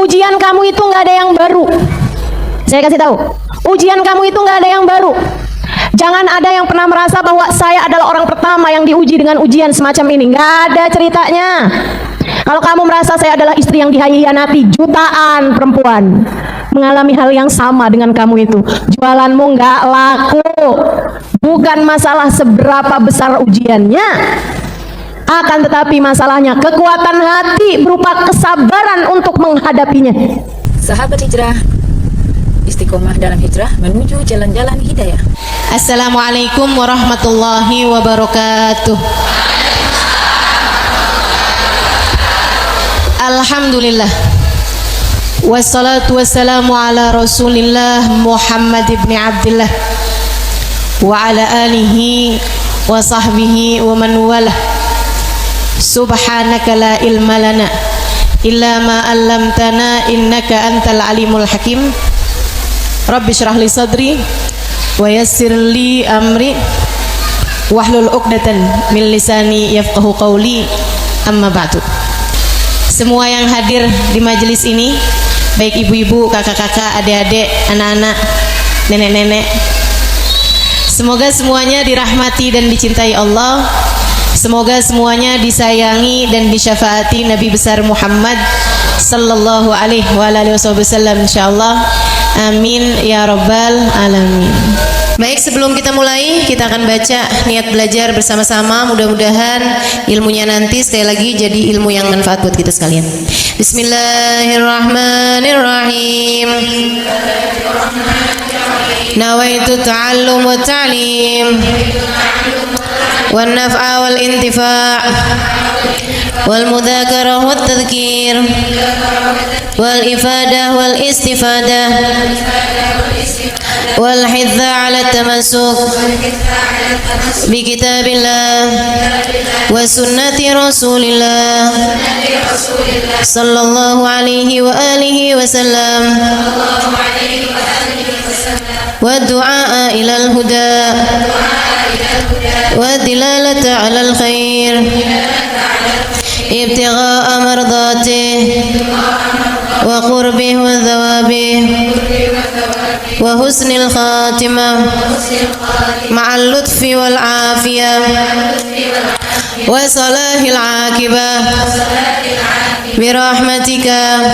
Ujian kamu itu nggak ada yang baru. Saya kasih tahu, ujian kamu itu nggak ada yang baru. Jangan ada yang pernah merasa bahwa saya adalah orang pertama yang diuji dengan ujian semacam ini. Nggak ada ceritanya. Kalau kamu merasa saya adalah istri yang dihianati, jutaan perempuan mengalami hal yang sama dengan kamu itu. Jualanmu nggak laku. Bukan masalah seberapa besar ujiannya, akan tetapi masalahnya kekuatan hati berupa kesabaran untuk menghadapinya. Sahabat hijrah, istiqomah dalam hijrah menuju jalan-jalan hidayah. Assalamualaikum warahmatullahi wabarakatuh. Alhamdulillah, wassalatu wassalamu ala rasulillah Muhammad ibn Abdullah wa ala alihi wa sahbihi wa man walah. Subhanaka la ilma lana illa ma 'allamtana innaka antal alimul hakim. Rabbi syrah li sadri wa yassir li amri wahlul 'uqdatan min lisani yafqahu qawli. Amma ba'du. Semua yang hadir di majelis ini, baik ibu-ibu, kakak-kakak, adik-adik, anak-anak, nenek-nenek, semoga semuanya dirahmati dan dicintai Allah. Semoga semuanya disayangi dan disyafaati Nabi besar Muhammad sallallahu alaihi wasallam, insyaallah. Amin ya rabbal alamin. Baik, sebelum kita mulai, kita akan baca niat belajar bersama-sama. Mudah-mudahan ilmunya nanti sekali lagi jadi ilmu yang manfaat buat kita sekalian. Bismillahirrahmanirrahim. Nawaitu ta'allum wa ta'lim wan naf'a wal intifa' wal mudzakarah wat tadhkir wal ifadah wal istifadah wal hidza 'ala tamassuk bi kitabillah wa sunnati rasulillah sallallahu alaihi wa alihi wasallam wa du'a ila al huda wa dilalata 'ala al khair ibtigha'a mardatih wa qurbih wa thawabih wa husnil khatimah ma'al lutfi wal afiyah wa salahil aqibah birahmatika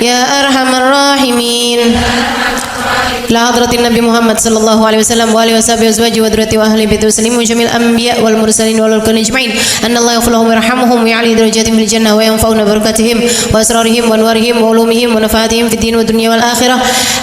ya arhamar rahimin. La hadratin Nabi Muhammad sallallahu alaihi wasallam wa alihi washabihi azwaji wa dzurriyyati wa ahli baiti muslimin jamil anbiya wal mursalin wal kulli ajma'in anna Allah yaghfiru lahum wa yarhamuhum wa ya'li darajatihim fil jannah wa yanfa'una barakatihim wa asrarihim wa anwarihim wa ulumihim wa nafaatihim fid din wa dunya wal akhirah.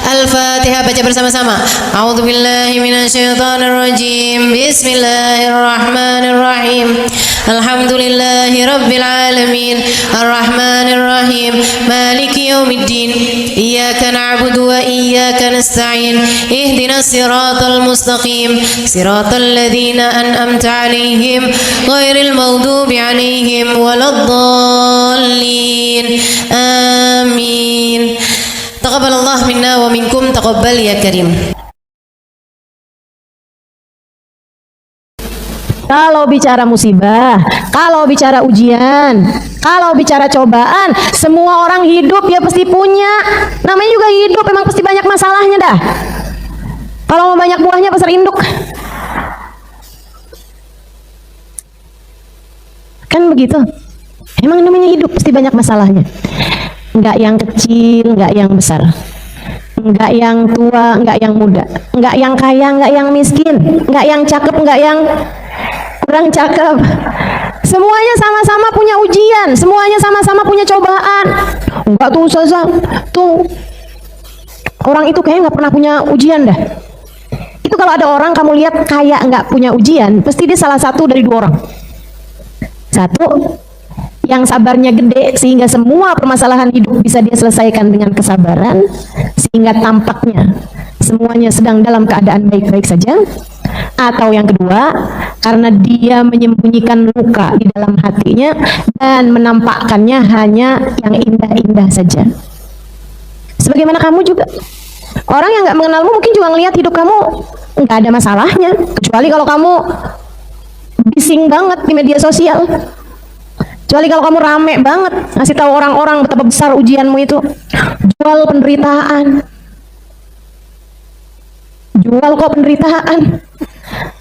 Al-Fatihah, baca bersama-sama. A'udzu billahi minasyaitonir rajim. Bismillahirrahmanirrahim. Alhamdulillahi rabbil alamin. Arrahmanir rahim. Maliki yaumiddin. Iyyaka na'budu wa iyyaka nasta'in. Ihdinas siratal mustaqim. Siratal ladzina an'amta 'alaihim ghairil maghdubi 'alaihim waladdallin. Amin. Taqabbalallah minna wa minkum, taqabbal ya karim. Kalau bicara musibah, kalau bicara ujian, kalau bicara cobaan, semua orang hidup ya pasti punya. Namanya juga hidup, memang pasti banyak masalahnya dah. Kalau mau banyak buahnya pasar induk. Kan begitu. Emang namanya hidup pasti banyak masalahnya. Enggak yang kecil, enggak yang besar. Enggak yang tua, enggak yang muda. Enggak yang kaya, enggak yang miskin. Enggak yang cakep, enggak yang kurang cakep. Semuanya sama-sama punya ujian, semuanya sama-sama punya cobaan. Enggak tuh Ustazah, tuh orang itu kayaknya nggak pernah punya ujian dah. Itu kalau ada orang kamu lihat kayak nggak punya ujian, pasti dia salah satu dari dua orang. Satu, yang sabarnya gede sehingga semua permasalahan hidup bisa dia selesaikan dengan kesabaran, sehingga tampaknya semuanya sedang dalam keadaan baik-baik saja. Atau yang kedua, karena dia menyembunyikan luka di dalam hatinya dan menampakkannya hanya yang indah-indah saja. Sebagaimana kamu juga, orang yang nggak mengenalmu mungkin juga ngelihat hidup kamu nggak ada masalahnya, kecuali kalau kamu bising banget di media sosial. Kecuali kalau kamu rame banget ngasih tahu orang-orang betapa besar ujianmu itu. Jual penderitaan. Jual kok penderitaan.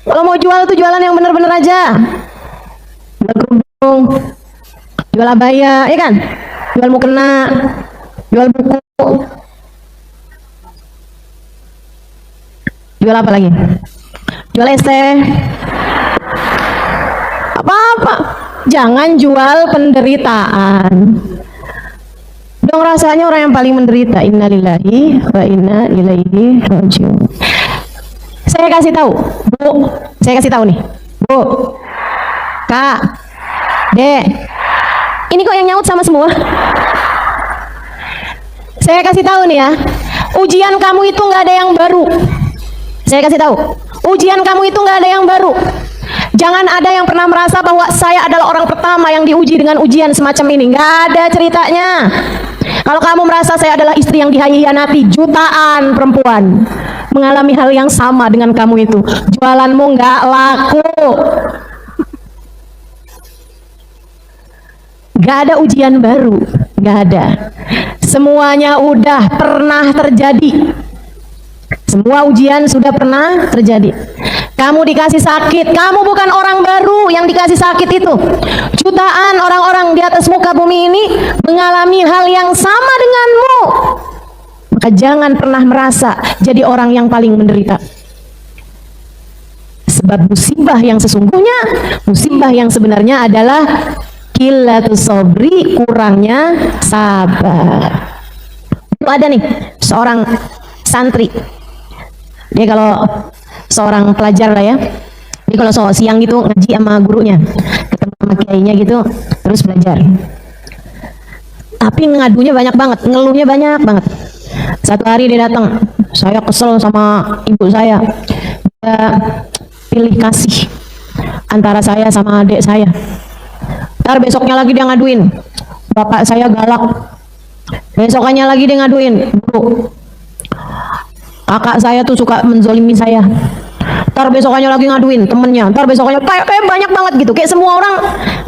Kalau mau jual tuh jualan yang bener-bener aja. Jual kerudung, jual abaya, ya kan? Jual mukena, jual buku. Jual apa lagi? Jual es teh. Apa-apa. Jangan jual penderitaan. Dong rasanya orang yang paling menderita. Innalillahi wa inna ilaihi rajiun. Saya kasih tahu, Bu. Saya kasih tahu nih, Bu, Kak, Dek. Ini kok yang nyaut sama semua? Saya kasih tahu nih ya, ujian kamu itu nggak ada yang baru. Saya kasih tahu, ujian kamu itu nggak ada yang baru. Jangan ada yang pernah merasa bahwa saya adalah orang pertama yang diuji dengan ujian semacam ini. Nggak ada ceritanya. Kalau kamu merasa saya adalah istri yang dihianati, jutaan perempuan mengalami hal yang sama dengan kamu itu. Jualanmu nggak laku. Nggak ada ujian baru. Nggak ada. Semuanya udah pernah terjadi. Semua ujian sudah pernah terjadi. Kamu dikasih sakit, kamu bukan orang baru yang dikasih sakit itu. Jutaan orang-orang di atas muka bumi ini mengalami hal yang sama denganmu. Maka jangan pernah merasa jadi orang yang paling menderita. Sebab musibah yang sesungguhnya, musibah yang sebenarnya adalah qillatus sabri, kurangnya sabar. Itu ada nih seorang santri. Dia kalau seorang pelajar lah ya, dia kalau siang gitu ngaji sama gurunya, ketemu sama kiainya gitu, terus belajar. Tapi ngadunya banyak banget, ngeluhnya banyak banget. Satu hari dia datang, saya kesel sama ibu saya, dia pilih kasih antara saya sama adik saya. Ntar besoknya lagi dia ngaduin, bapak saya galak. Besokannya lagi dia ngaduin, Bu, kakak saya tuh suka menzolimi saya. Ntar besokannya lagi ngaduin temennya. Ntar besokannya kayak banyak banget gitu. Kayak semua orang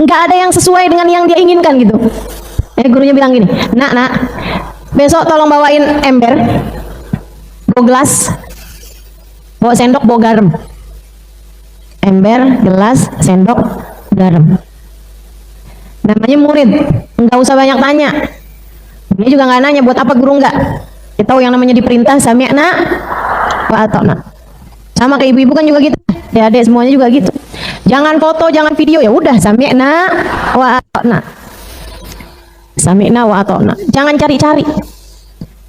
nggak ada yang sesuai dengan yang dia inginkan gitu. Gurunya bilang gini, nak, besok tolong bawain ember, bawa gelas, bawa sendok, bawa garam. Ember, gelas, sendok, garam. Namanya murid, nggak usah banyak tanya. Dia juga nggak nanya buat apa guru nggak. Kita tahu yang namanya diperintah sami'na wa ata'na. Sama kayak ibu-ibu kan juga gitu. Adik-adik semuanya juga gitu. Jangan foto, jangan video, ya udah sami'na wa ata'na. Sami'na wa ata'na. Jangan cari-cari.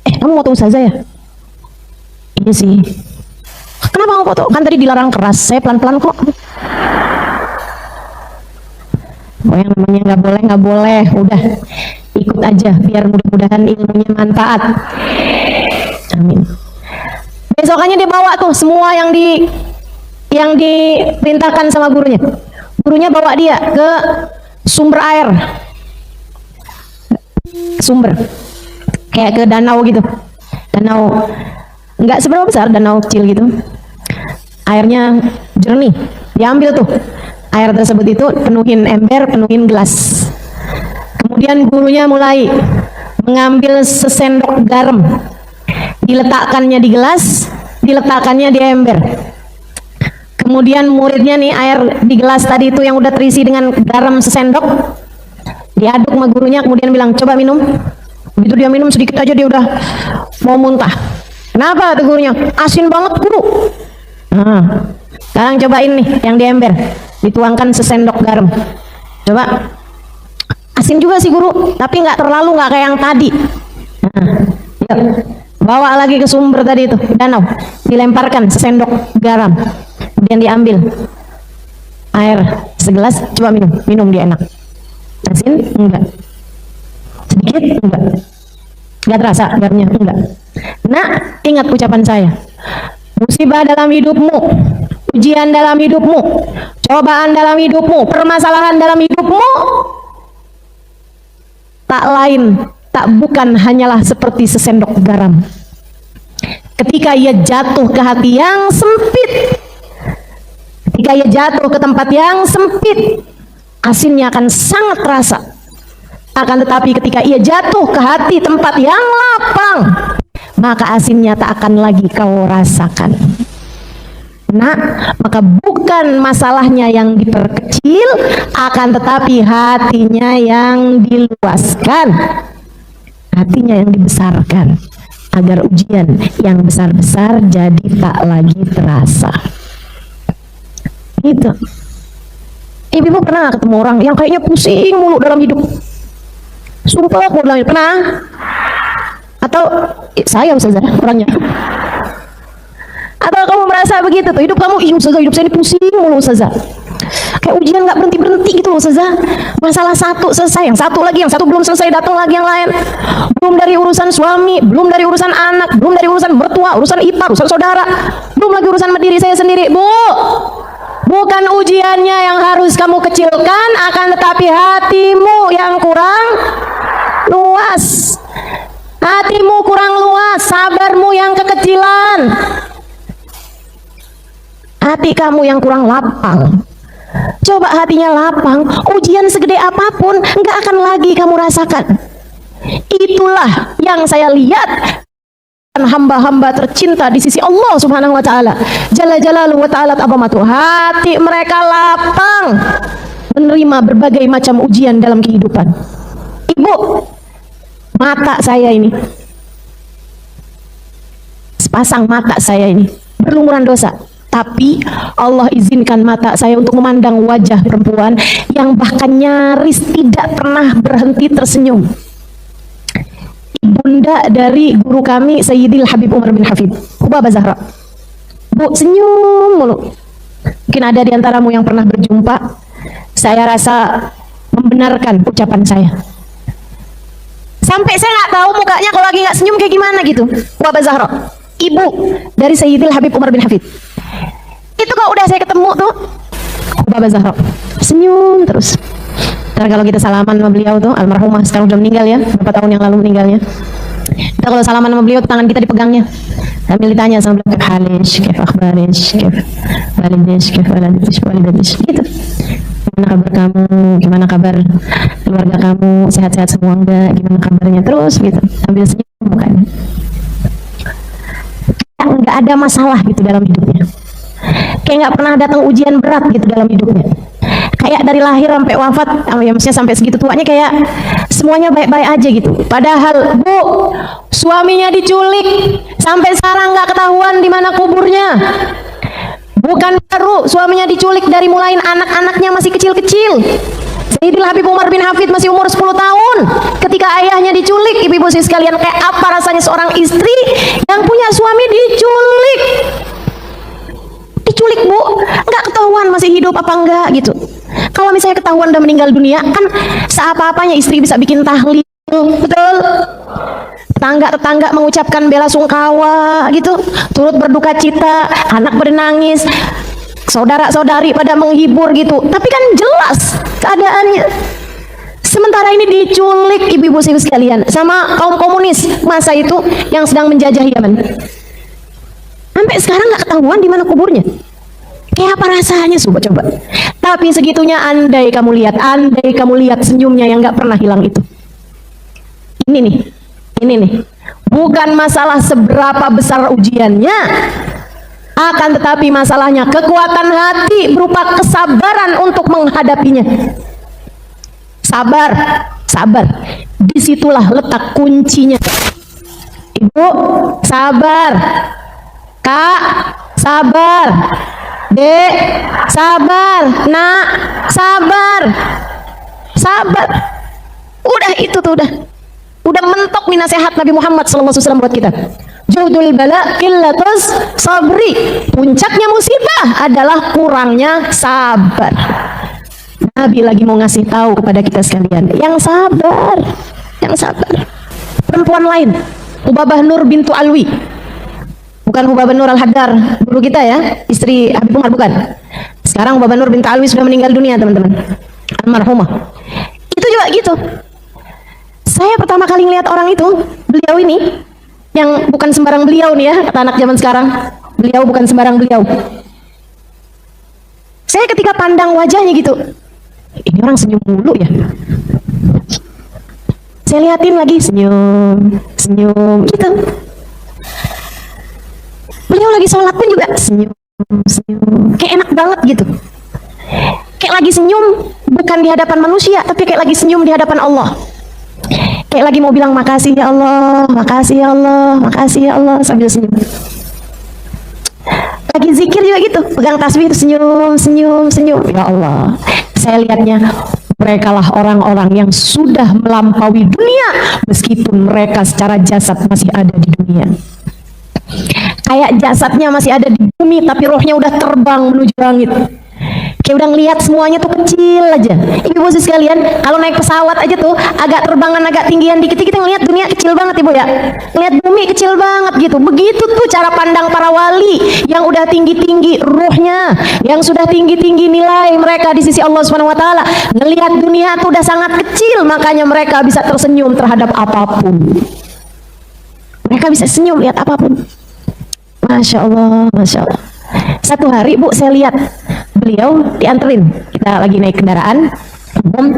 Kamu foto ustazah ya? Iya sih. Kenapa kamu foto? Kan tadi dilarang keras. Saya pelan-pelan kok. Oh, yang namanya nggak boleh. Udah ikut aja biar mudah-mudahan ilmunya manfaat. Amin. Besokannya dia bawa tuh semua yang diperintahkan sama gurunya. Gurunya bawa dia ke sumber air, sumber kayak ke danau gitu. Danau nggak seberapa besar, danau kecil gitu. Airnya jernih. Diambil tuh air tersebut itu, penuhin ember, penuhin gelas. Kemudian gurunya mulai mengambil sesendok garam, diletakkannya di gelas, diletakkannya di ember. Kemudian muridnya nih, air di gelas tadi itu yang udah terisi dengan garam sesendok, diaduk sama gurunya, kemudian bilang, coba minum. Begitu dia minum sedikit aja dia udah mau muntah. Kenapa tuh gurunya? Asin banget guru. Nah, sekarang cobain nih yang di ember, dituangkan sesendok garam. Coba. Asin juga sih guru, tapi nggak terlalu, nggak kayak yang tadi. Nah, yuk, bawa lagi ke sumber tadi itu, danau, dilemparkan sesendok garam, kemudian diambil air segelas, coba minum dia enak. Asin? Enggak. Sedikit? Enggak terasa garamnya? Enggak. Nah, ingat ucapan saya, musibah dalam hidupmu, ujian dalam hidupmu, cobaan dalam hidupmu, permasalahan dalam hidupmu, tak lain, tak bukan hanyalah seperti sesendok garam. Ketika ia jatuh ke hati yang sempit, ketika ia jatuh ke tempat yang sempit, asinnya akan sangat terasa. Akan tetapi ketika ia jatuh ke hati tempat yang lapang, maka asinnya tak akan lagi kau rasakan. Nah, maka bukan masalahnya yang diperkecil, akan tetapi hatinya yang diluaskan, hatinya yang dibesarkan, agar ujian yang besar-besar jadi tak lagi terasa. Gitu. Ibu pernah gak ketemu orang yang kayaknya pusing mulu dalam hidup? Sumpah aku bilang, pernah? Atau saya Ustazah orangnya? Atau kamu merasa begitu tuh, hidup kamu, Ustazah, hidup saya ini pusing mulu Ustazah, kayak ujian gak berhenti-berhenti gitu Ustazah. Masalah satu selesai, yang satu lagi, yang satu belum selesai, datang lagi yang lain. Belum dari urusan suami, belum dari urusan anak, belum dari urusan mertua, urusan ipar, urusan saudara, belum lagi urusan diri saya sendiri. Bu, bukan ujiannya yang harus kamu kecilkan, akan tetapi hatimu yang kurang luas. Hatimu kurang luas, sabarmu yang kekecilan, hati kamu yang kurang lapang. Coba hatinya lapang, ujian segede apapun nggak akan lagi kamu rasakan. Itulah yang saya lihat hamba-hamba tercinta di sisi Allah Subhanahu wa taala. Jalla jalaluhu wa ta'ala azamatu. Hati mereka lapang menerima berbagai macam ujian dalam kehidupan. Ibu, mata saya ini, sepasang mata saya ini berlumuran dosa. Tapi Allah izinkan mata saya untuk memandang wajah perempuan yang bahkan nyaris tidak pernah berhenti tersenyum. Ibunda dari guru kami Sayyidil Habib Umar bin Hafid, Hubabah Zahra. Bu, senyum mulu. Mungkin ada di antaramu yang pernah berjumpa. Saya rasa membenarkan ucapan saya. Sampai saya nggak tahu mukanya kalau lagi nggak senyum kayak gimana gitu. Hubabah Zahra, ibu dari Sayyidil Habib Umar bin Hafid. Itu kalau udah saya ketemu tuh, Hubabah Zahra senyum terus. Ntar kalau kita salaman sama beliau tuh, almarhumah sekarang udah meninggal ya, beberapa tahun yang lalu meninggalnya. Kita kalau salaman sama beliau, tangan kita dipegangnya sambil ditanya sama beliau, kif halish, kif akhbarish, kif walidish, kif walidatish, gitu. Gimana kabar kamu, gimana kabar keluarga kamu, sehat-sehat semua enggak, gimana kabarnya, terus gitu, sambil senyum mukanya. Nggak ada masalah gitu dalam hidupnya, kayak nggak pernah datang ujian berat gitu dalam hidupnya. Kayak dari lahir sampai wafat, ya maksudnya sampai segitu tuanya kayak semuanya baik-baik aja gitu. Padahal bu, suaminya diculik, sampai sekarang nggak ketahuan di mana kuburnya. Bukan baru, suaminya diculik dari mulai anak-anaknya masih kecil-kecil. Sayyidil Habib Umar bin Hafid masih umur 10 tahun ketika ayahnya diculik. Ibu-ibu sekalian, kayak apa rasanya seorang istri yang punya suami diculik? Diculik bu, nggak ketahuan masih hidup apa enggak gitu. Kalau misalnya ketahuan udah meninggal dunia, kan seapa-apanya istri bisa bikin tahlil, betul? Tetangga-tetangga mengucapkan bela sungkawa gitu, turut berduka cita, anak bernangis, saudara-saudari pada menghibur gitu. Tapi kan jelas keadaannya. Sementara ini diculik ibu-ibu sekalian sama kaum komunis masa itu yang sedang menjajah Yaman. Sampai sekarang nggak ketahuan di mana kuburnya. Kayak apa rasanya coba. Tapi segitunya, andai kamu lihat senyumnya yang nggak pernah hilang itu. Ini nih, bukan masalah seberapa besar ujiannya, akan tetapi masalahnya kekuatan hati berupa kesabaran untuk menghadapinya. Sabar. Disitulah letak kuncinya. Ibu, sabar. Kak, sabar. Dek, sabar. Nak, sabar. Udah itu tuh udah mentok nih nasihat Nabi Muhammad SAW buat kita. Judul bala qillatus sabri. Puncaknya musibah adalah kurangnya sabar. Nabi lagi mau ngasih tahu kepada kita sekalian, yang sabar. Perempuan lain, Hubabah Nur bintu Alwi. Bukan Hubabah Nur Al-Haddar, guru kita ya, istri Habib Umar, bukan. Sekarang Hubabah Nur bintu Alwi sudah meninggal dunia, teman-teman. Almarhumah. Itu juga gitu. Saya pertama kali ngelihat orang itu, beliau ini, yang bukan sembarang beliau nih ya, kata anak zaman sekarang. Beliau bukan sembarang beliau. Saya ketika pandang wajahnya gitu, ini orang senyum mulu ya. Saya liatin lagi, senyum, senyum, gitu. Beliau lagi sholat pun juga senyum, senyum. Kayak enak banget gitu. Kayak lagi senyum, bukan di hadapan manusia, tapi kayak lagi senyum di hadapan Allah. Kayak lagi mau bilang makasih ya Allah, makasih ya Allah, makasih ya Allah, sambil senyum. Lagi zikir juga gitu, pegang tasbih itu senyum, senyum, senyum. Ya Allah, saya lihatnya mereka lah orang-orang yang sudah melampaui dunia meskipun mereka secara jasad masih ada di dunia. Kayak jasadnya masih ada di bumi tapi rohnya udah terbang menuju langit. Kayak udah ngeliat semuanya tuh kecil aja. Ibu sekalian, kalau naik pesawat aja tuh agak terbangan agak tinggian dikit kita ngeliat dunia kecil banget ibu ya. Ngeliat bumi kecil banget gitu. Begitu tuh cara pandang para wali yang udah tinggi-tinggi ruhnya, yang sudah tinggi-tinggi nilai mereka di sisi Allah Subhanahu wa taala. Ngelihat dunia tuh udah sangat kecil, makanya mereka bisa tersenyum terhadap apapun. Mereka bisa senyum lihat apapun. Masya Allah, Masya Allah. Satu hari Bu, saya lihat beliau dianterin, kita lagi naik kendaraan umum,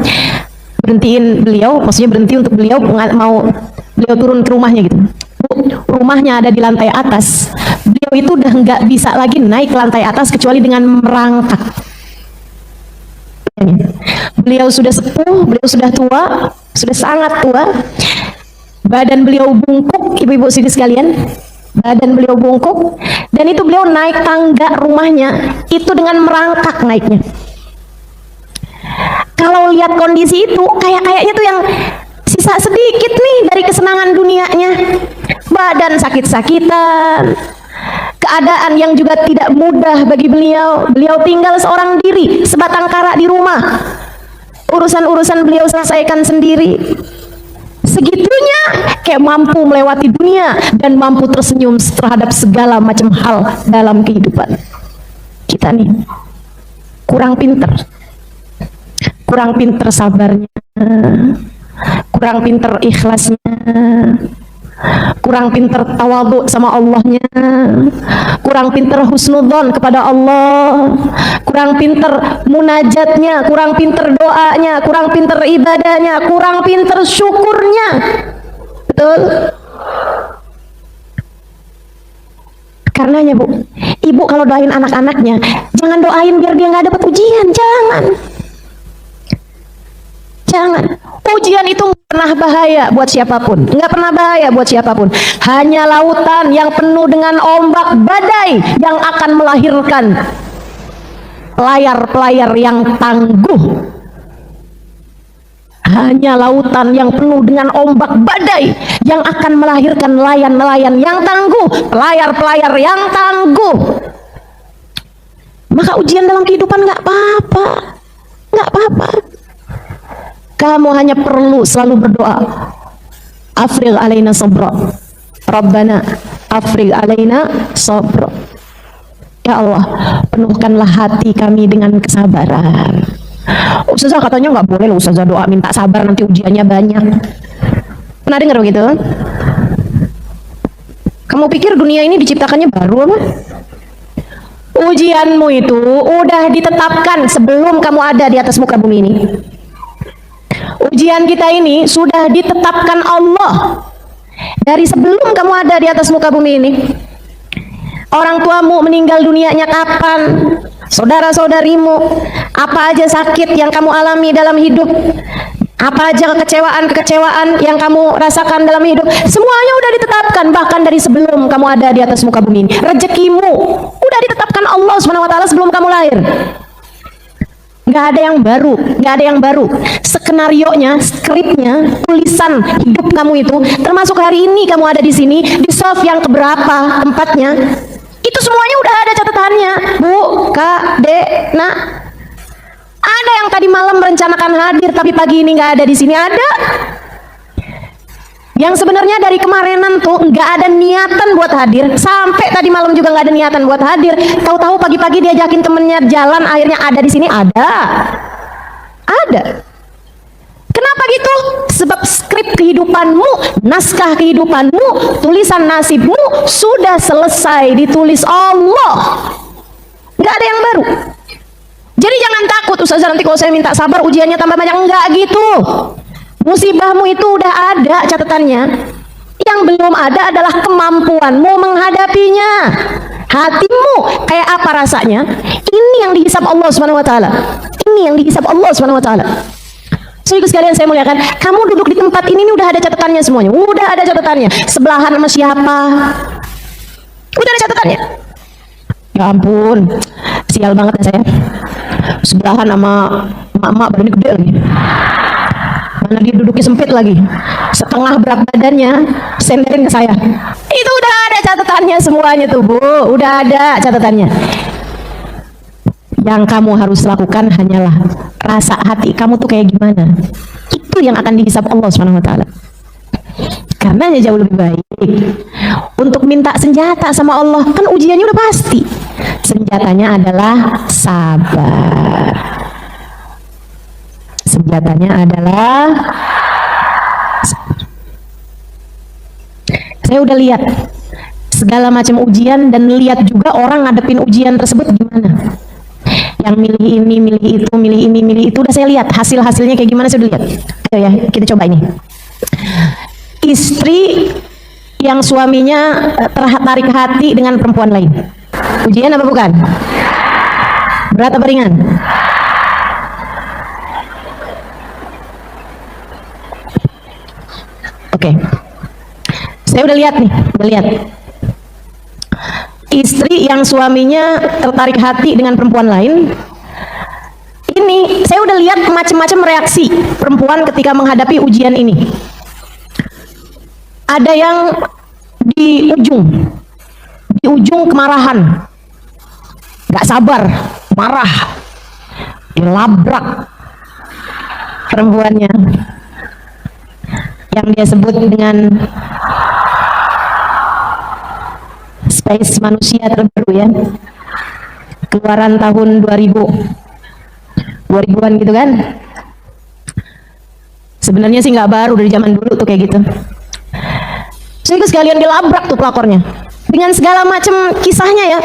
berhentiin beliau, maksudnya berhenti untuk beliau mau beliau turun ke rumahnya gitu. Bu, rumahnya ada di lantai atas, beliau itu udah nggak bisa lagi naik ke lantai atas kecuali dengan merangkak. Beliau sudah sepuh, beliau sudah tua, sudah sangat tua, badan beliau bungkuk, ibu-ibu sini sekalian. Badan beliau bungkuk, dan itu beliau naik tangga rumahnya itu dengan merangkak naiknya. Kalau lihat kondisi itu kayaknya tuh yang sisa sedikit nih dari kesenangan dunianya. Badan sakit-sakitan, keadaan yang juga tidak mudah bagi beliau. Beliau tinggal seorang diri, sebatang kara di rumah. Urusan-urusan beliau selesaikan sendiri. Segitunya kayak mampu melewati dunia dan mampu tersenyum terhadap segala macam hal dalam kehidupan. Kita nih kurang pinter sabarnya, kurang pinter ikhlasnya, kurang pinter tawadhu sama Allahnya, kurang pinter husnudzon kepada Allah, kurang pinter munajatnya, kurang pinter doanya, kurang pinter ibadahnya, kurang pinter syukurnya. Betul? Karenanya Bu, ibu kalau doain anak-anaknya jangan doain biar dia nggak dapat ujian, jangan. Ujian itu nggak pernah bahaya buat siapapun, nggak pernah bahaya buat siapapun. Hanya lautan yang penuh dengan ombak badai yang akan melahirkan pelayar-pelayar yang tangguh. Hanya lautan yang penuh dengan ombak badai yang akan melahirkan nelayan-nelayan yang tangguh, pelayar-pelayar yang tangguh. Maka ujian dalam kehidupan nggak apa-apa, nggak apa-apa. Kamu hanya perlu selalu berdoa, afrigh alaina sabra, Rabbana afrigh alaina sabra. Ya Allah, penuhkanlah hati kami dengan kesabaran. Ustazah katanya nggak boleh loh Ustazah doa minta sabar nanti ujiannya banyak. Pernah dengar begitu? Kamu pikir dunia ini diciptakannya baru apa? Ujianmu itu udah ditetapkan sebelum kamu ada di atas muka bumi ini. Ujian kita ini sudah ditetapkan Allah dari sebelum kamu ada di atas muka bumi ini. Orang tuamu meninggal dunianya kapan? Saudara-saudarimu, apa aja sakit yang kamu alami dalam hidup? Apa aja kekecewaan yang kamu rasakan dalam hidup? Semuanya udah ditetapkan bahkan dari sebelum kamu ada di atas muka bumi ini. Rezekimu udah ditetapkan Allah SWT sebelum kamu lahir. Nggak ada yang baru, nggak ada yang baru. Skenarionya, skripnya, tulisan hidup kamu itu, termasuk hari ini kamu ada di sini, di soft yang keberapa tempatnya, itu semuanya udah ada catatannya, Bu, Kak, Dek, Nak. Ada yang tadi malam merencanakan hadir, tapi pagi ini nggak ada di sini, ada. Yang sebenarnya dari kemarinan tuh nggak ada niatan buat hadir, sampai tadi malam juga nggak ada niatan buat hadir. Tahu-tahu pagi-pagi diajakin temennya jalan, akhirnya ada di sini, ada. Kenapa gitu? Sebab skrip kehidupanmu, naskah kehidupanmu, tulisan nasibmu sudah selesai ditulis Allah. Nggak ada yang baru. Jadi jangan takut Ustazah nanti kalau saya minta sabar ujiannya tambah banyak, enggak gitu. Musibahmu itu udah ada catatannya. Yang belum ada adalah kemampuanmu menghadapinya. Hatimu kayak apa rasanya? Ini yang dihisab Allah Subhanahu wa taala. Ini yang dihisab Allah Subhanahu wa taala. Saudara sekalian saya muliakan, kamu duduk di tempat ini udah ada catatannya semuanya. Udah ada catatannya. Sebelahan sama siapa? Udah ada catatannya. Ya ampun, sial banget ya saya. Sebelahan sama emak-emak badannya gede lagi. Mana dia duduknya sempit lagi. Setengah berat badannya senderin ke saya. Itu udah ada catatannya semuanya tuh, Bu. Udah ada catatannya. Yang kamu harus lakukan hanyalah rasa hati kamu tuh kayak gimana. Itu yang akan dihisab Allah Subhanahu wa taala. Karena jauh lebih baik untuk minta senjata sama Allah, kan ujiannya udah pasti. Senjatanya adalah sabar. Senjatanya adalah sabar. Saya udah lihat segala macam ujian dan lihat juga orang ngadepin ujian tersebut gimana. Yang milih ini, milih itu, milih ini, milih itu, udah saya lihat hasil-hasilnya kayak gimana, saya udah lihat. Ayo ya, kita coba ini. Istri yang suaminya tertarik hati dengan perempuan lain. Ujian apa bukan? Berat apa ringan? Oke. Saya udah lihat nih, udah lihat. Istri yang suaminya tertarik hati dengan perempuan lain. Ini saya udah lihat macam-macam reaksi perempuan ketika menghadapi ujian ini. Ada yang di ujung kemarahan, gak sabar, marah, dilabrak perempuannya, yang dia sebut dengan spesies manusia terbaru ya, keluaran tahun 2000-an gitu kan. Sebenarnya sih nggak baru, dari zaman dulu tuh kayak gitu. Sehingga sekalian dilabrak tuh pelakornya dengan segala macam kisahnya ya.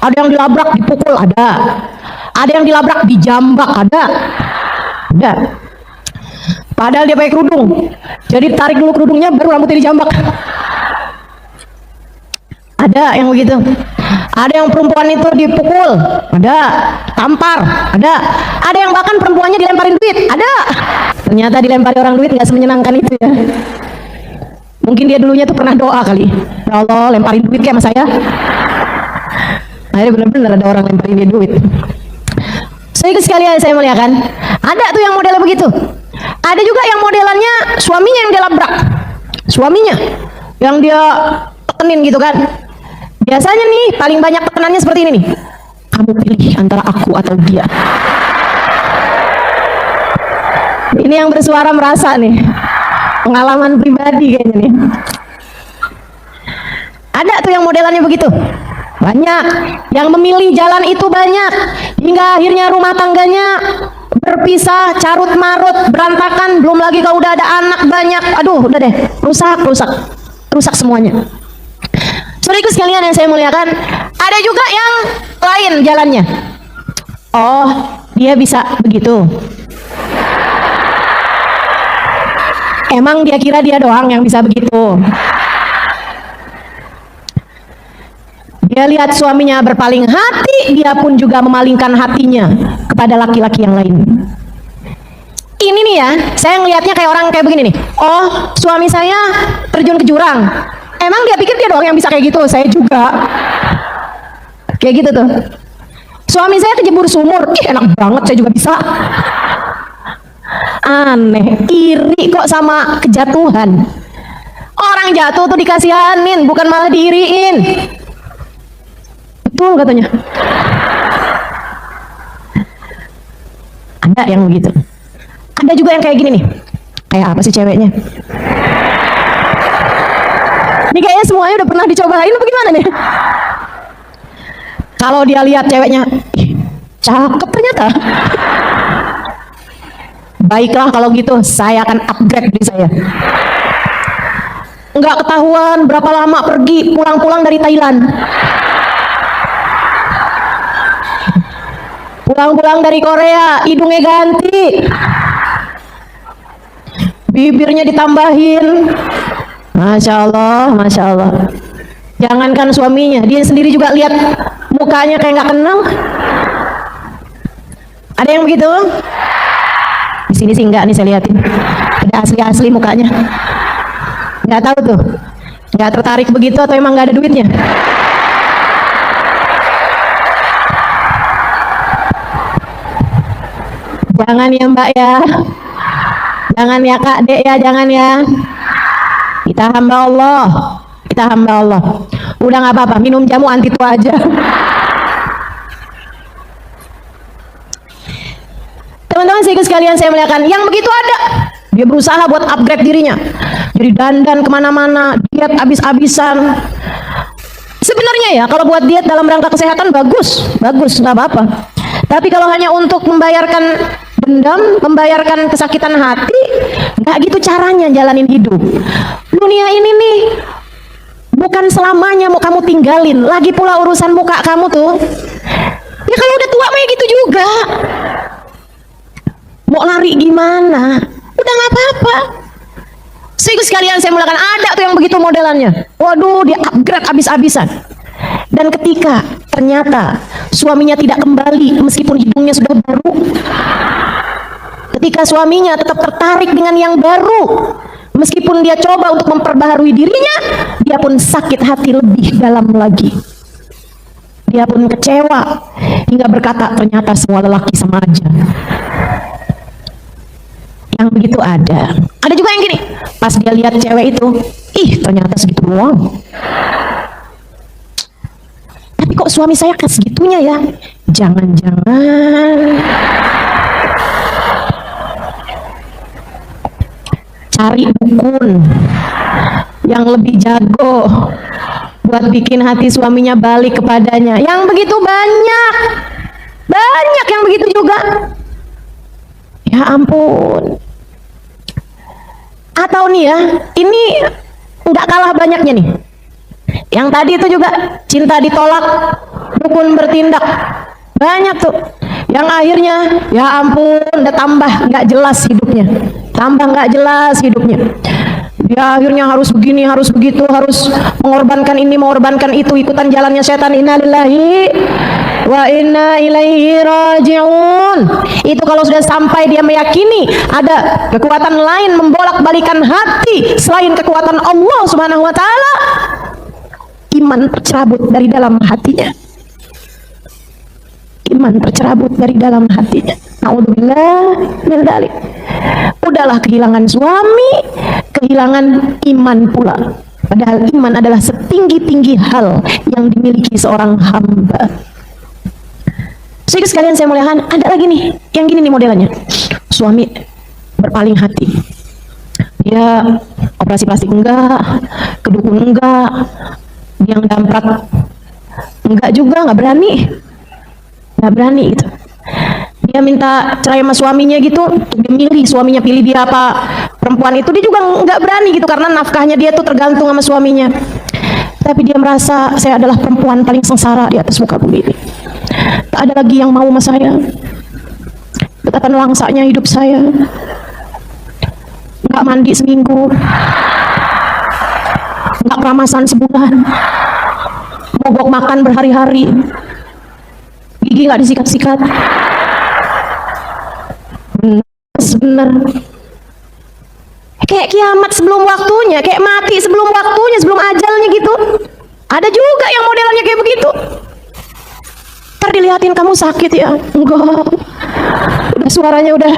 Ada yang dilabrak dipukul, ada yang dilabrak dijambak, ada. Padahal dia pakai kerudung, jadi tarik dulu kerudungnya baru rambutnya dijambak. Ada yang begitu. Ada yang perempuan itu dipukul, ada, tampar, ada yang bahkan perempuannya dilemparin duit, ada. Ternyata dilempari orang duit nggak semenyenangkan itu ya. Mungkin dia dulunya tuh pernah doa kali, ya Allah lemparin duit kayak sama saya. Akhirnya benar-benar ada orang lemparin dia duit. Saya sekalian saya muliakan, ada tuh yang modelnya begitu. Ada juga yang modelannya suaminya yang dia labrak, suaminya yang dia tekenin gitu kan. Biasanya nih paling banyak tekenannya seperti ini nih, kamu pilih antara aku atau dia. Ini yang bersuara merasa nih, pengalaman pribadi kayaknya nih. Ada tuh yang modelannya begitu, banyak yang memilih jalan itu, banyak, hingga akhirnya rumah tangganya berpisah, carut marut, berantakan. Belum lagi kalau udah ada anak banyak, aduh udah deh, rusak semuanya. Saudaraku sekalian yang saya muliakan, ada juga yang lain jalannya. Oh, dia bisa begitu. Emang dia kira dia doang yang bisa begitu. Dia lihat suaminya berpaling hati, dia pun juga memalingkan hatinya kepada laki-laki yang lain. Ini nih ya, saya ngelihatnya kayak orang kayak begini nih. Oh, suami saya terjun ke jurang. Emang dia pikir dia doang yang bisa kayak gitu, saya juga. Kayak gitu tuh. Suami saya kejebur sumur, ih enak banget, saya juga bisa. Aneh, iri kok sama kejatuhan. Orang jatuh tuh dikasihanin, bukan malah diiriin. Betul katanya. Ada yang begitu. Ada juga yang kayak gini nih. Kayak apa sih ceweknya? Ini kayaknya semuanya udah pernah dicobain apa gimana nih? Kalau dia lihat ceweknya, ih, cakep ternyata. Baiklah kalau gitu, saya akan upgrade diri saya. Nggak ketahuan berapa lama pergi, pulang-pulang dari Thailand. Pulang-pulang dari Korea, hidungnya ganti. bibirnya ditambahin. Masya Allah, Masya Allah. Jangankan suaminya, dia sendiri juga lihat mukanya kayak nggak kenal. Ada yang begitu? Di sini sih enggak nih, saya lihatin. Ada asli-asli mukanya. Nggak tahu tuh, nggak tertarik begitu atau emang nggak ada duitnya. Jangan ya Mbak ya, jangan ya Kak Dek ya, jangan ya. Kita hamba Allah, kita hamba Allah. Udah nggak apa-apa, minum jamu anti tua aja. Teman-teman sekalian saya muliakan, yang begitu ada. Dia berusaha buat upgrade dirinya, jadi dandan kemana-mana, diet abis-abisan. Sebenarnya ya, kalau buat diet dalam rangka kesehatan bagus, bagus, nggak apa-apa. Tapi kalau hanya untuk membayarkan dendam, membayarkan kesakitan hati, nggak gitu caranya jalanin hidup. Dunia ini nih bukan selamanya mau kamu tinggalin. Lagi pula urusan muka kamu tuh, ya kalau udah tua mah ya gitu juga. Mau lari gimana? Udah nggak apa-apa. Sehingga sekalian saya mulakan, ada tuh yang begitu modelannya. Waduh, dia upgrade abis-abisan. Dan ketika ternyata suaminya tidak kembali meskipun hidungnya sudah baru, ketika suaminya tetap tertarik dengan yang baru meskipun dia coba untuk memperbaharui dirinya, dia pun sakit hati lebih dalam lagi. Dia pun kecewa hingga berkata, ternyata semua lelaki sama aja. Yang begitu ada. Ada juga yang gini, pas dia lihat cewek itu, ih ternyata segitu doang. Tapi kok suami saya kan segitunya ya? Jangan-jangan cari dukun yang lebih jago buat bikin hati suaminya balik kepadanya. Yang begitu banyak, banyak yang begitu juga. Ya ampun. Atau nih ya, ini nggak kalah banyaknya nih. Yang tadi itu juga cinta ditolak, dukun bertindak. Banyak tuh. Yang akhirnya, ya ampun, udah tambah nggak jelas hidupnya. Tambah nggak jelas hidupnya. Dia akhirnya harus begini, harus begitu, harus mengorbankan ini, mengorbankan itu, ikutan jalannya setan. Innalillahi wa inna ilaihi raji'un. Itu kalau sudah sampai dia meyakini ada kekuatan lain membolak-balikan hati selain kekuatan Allah Subhanahu wa taala, iman tercerabut dari dalam hatinya. Iman tercerabut dari dalam hatinya. Naudzubillah min dzalik. Udahlah kehilangan suami, kehilangan iman pula. Padahal iman adalah setinggi-tinggi hal yang dimiliki seorang hamba. Sehingga sekalian saya muliakan, ada lagi nih, yang gini nih modelannya. Suami berpaling hati. Dia operasi plastik enggak, kedukun enggak, dia ngedamprat enggak juga, nggak berani gitu. Dia minta cerai sama suaminya gitu, dia milih suaminya, pilih dia apa perempuan itu, dia juga nggak berani gitu karena nafkahnya dia tuh tergantung sama suaminya. Tapi dia merasa, saya adalah perempuan paling sengsara di atas muka bumi ini. Tak ada lagi yang mau sama saya. Betapa langsanya hidup saya. Nggak mandi seminggu, nggak keramasan sebulan, mogok makan berhari-hari, gigi nggak disikat-sikat. Bener, kayak kiamat sebelum waktunya, kayak mati sebelum waktunya, sebelum ajalnya gitu. Ada juga yang modelannya kayak begitu. Ntar dilihatin kamu sakit ya, enggak, udah suaranya udah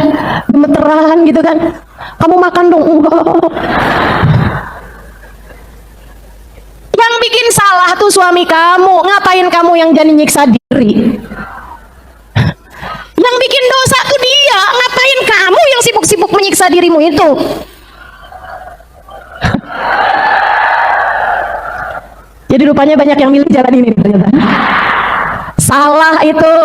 gemeteran gitu kan, kamu makan dong, enggak. Yang bikin salah tuh suami kamu, ngapain kamu yang jadi nyiksa diri? Yang bikin dosa tuh dia, ngapain kamu yang sibuk-sibuk menyiksa dirimu itu? Jadi rupanya banyak yang milih jalan ini ternyata. Salah itu.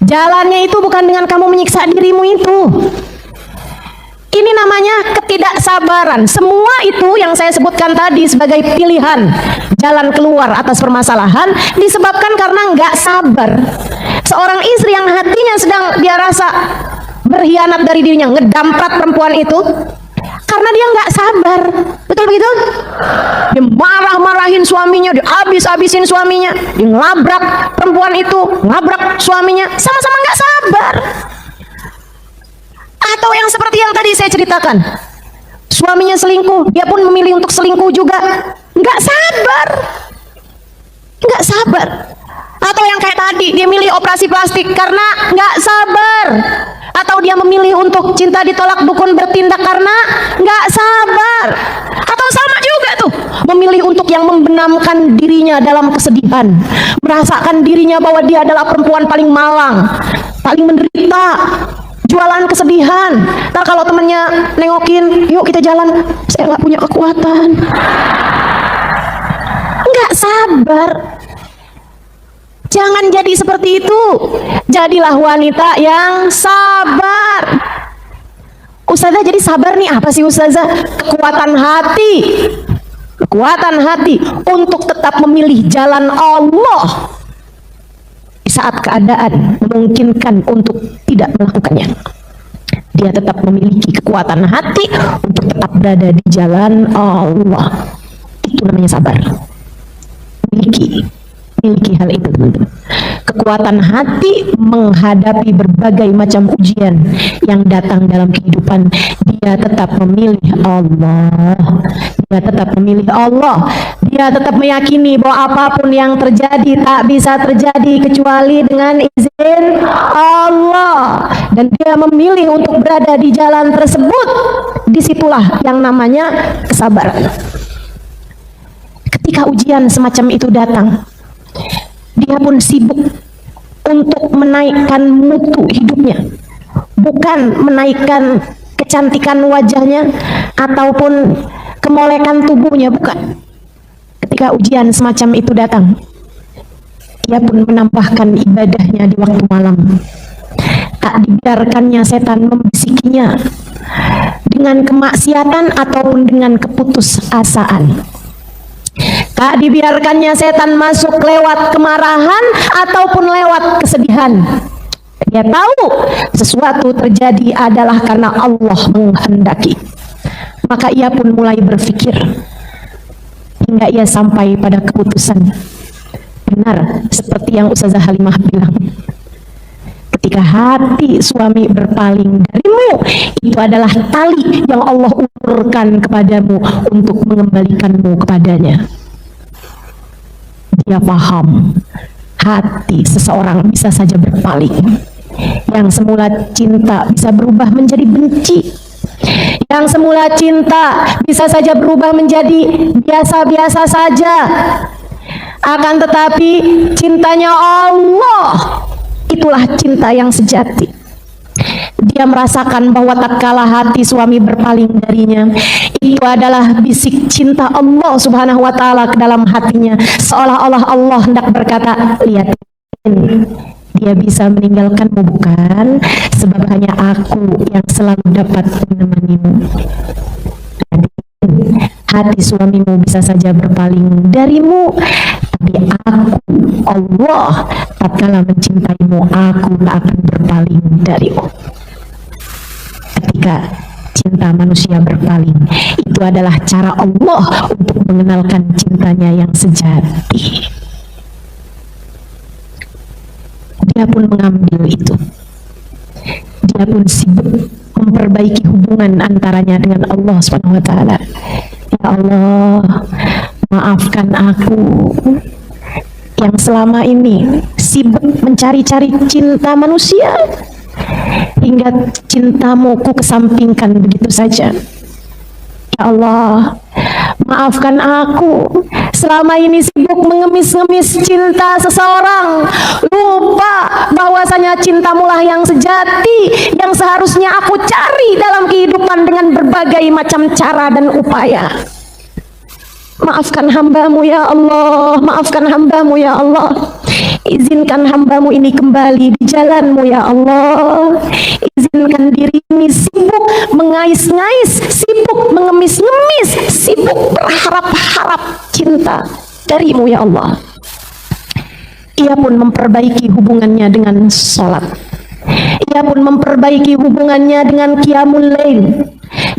Jalannya itu bukan dengan kamu menyiksa dirimu itu. Ini namanya ketidaksabaran. Semua itu yang saya sebutkan tadi sebagai pilihan jalan keluar atas permasalahan disebabkan karena nggak sabar. Seorang istri yang hatinya sedang dia rasa berkhianat dari dirinya, ngedamprat perempuan itu karena dia nggak sabar. Betul begitu? Dia marah-marahin suaminya, dia habis-habisin suaminya, dia ngelabrak perempuan itu, ngelabrak suaminya, sama-sama nggak sabar. Atau yang seperti yang tadi saya ceritakan, suaminya selingkuh, dia pun memilih untuk selingkuh juga, nggak sabar, nggak sabar. Atau yang kayak tadi, dia milih operasi plastik karena nggak sabar. Atau dia memilih untuk cinta ditolak dukun bertindak karena nggak sabar. Atau sama juga tuh, memilih untuk yang membenamkan dirinya dalam kesedihan, merasakan dirinya bahwa dia adalah perempuan paling malang, paling menderita, jualan kesedihan. Ntar kalau temennya nengokin, yuk kita jalan, saya nggak punya kekuatan, nggak sabar. Jangan jadi seperti itu. Jadilah wanita yang sabar. Ustazah, jadi sabar nih apa sih Ustazah? Kekuatan hati. Kekuatan hati untuk tetap memilih jalan Allah di saat keadaan memungkinkan untuk tidak melakukannya. Dia tetap memiliki kekuatan hati untuk tetap berada di jalan Allah. Itu namanya sabar. Miliki hal itu, teman-teman. Kekuatan hati menghadapi berbagai macam ujian yang datang dalam kehidupan. Dia tetap memilih Allah. Dia tetap memilih Allah. Dia tetap meyakini bahwa apapun yang terjadi tak bisa terjadi kecuali dengan izin Allah. Dan dia memilih untuk berada di jalan tersebut. Disitulah yang namanya kesabaran. Ketika ujian semacam itu datang, dia pun sibuk untuk menaikkan mutu hidupnya, bukan menaikkan kecantikan wajahnya ataupun kemolekan tubuhnya, bukan. Ketika ujian semacam itu datang, dia pun menambahkan ibadahnya di waktu malam. Tak dibiarkannya setan membisikinya dengan kemaksiatan ataupun dengan keputusasaan. Tak dibiarkannya setan masuk lewat kemarahan ataupun lewat kesedihan. Dia tahu sesuatu terjadi adalah karena Allah menghendaki. Maka ia pun mulai berpikir hingga ia sampai pada keputusan. Benar seperti yang Ustazah Halimah bilang. Ketika hati suami berpaling darimu, itu adalah tali yang Allah ulurkan kepadamu untuk mengembalikanmu kepadanya. Dia paham hati seseorang bisa saja berpaling. Yang semula cinta bisa berubah menjadi benci. Yang semula cinta bisa saja berubah menjadi biasa-biasa saja. Akan tetapi cintanya Allah, itulah cinta yang sejati. Dia merasakan bahwa tatkala hati suami berpaling darinya, itu adalah bisik cinta Allah Subhanahu wa taala ke dalam hatinya, seolah-olah Allah hendak berkata, lihat, dia bisa meninggalkanmu bukan? Sebab hanya aku yang selalu dapat menemanimu. Hati suamimu bisa saja berpaling darimu, tapi aku, Allah, tatkala mencintaimu, aku tak akan berpaling darimu. Ketika cinta manusia berpaling, itu adalah cara Allah untuk mengenalkan cintanya yang sejati. Dia pun mengambil itu. Dia pun sibuk memperbaiki hubungan antaranya dengan Allah Subhanahu wa taala. Ya Allah, maafkan aku yang selama ini sibuk mencari-cari cinta manusia hingga cintamu ku kesampingkan begitu saja. Ya Allah, maafkan aku selama ini sibuk mengemis-ngemis cinta seseorang, lupa bahwasanya cintamulah yang sejati, yang seharusnya aku cari dalam kehidupan dengan berbagai macam cara dan upaya. Maafkan hambamu ya Allah, maafkan hambamu ya Allah. Izinkan hambamu ini kembali di jalanmu ya Allah. Izinkan diri ini sibuk mengais-ngais, sibuk mengemis-ngemis, sibuk berharap-harap cinta darimu ya Allah. Ia pun memperbaiki hubungannya dengan sholat. Ia pun memperbaiki hubungannya dengan qiyamul lail.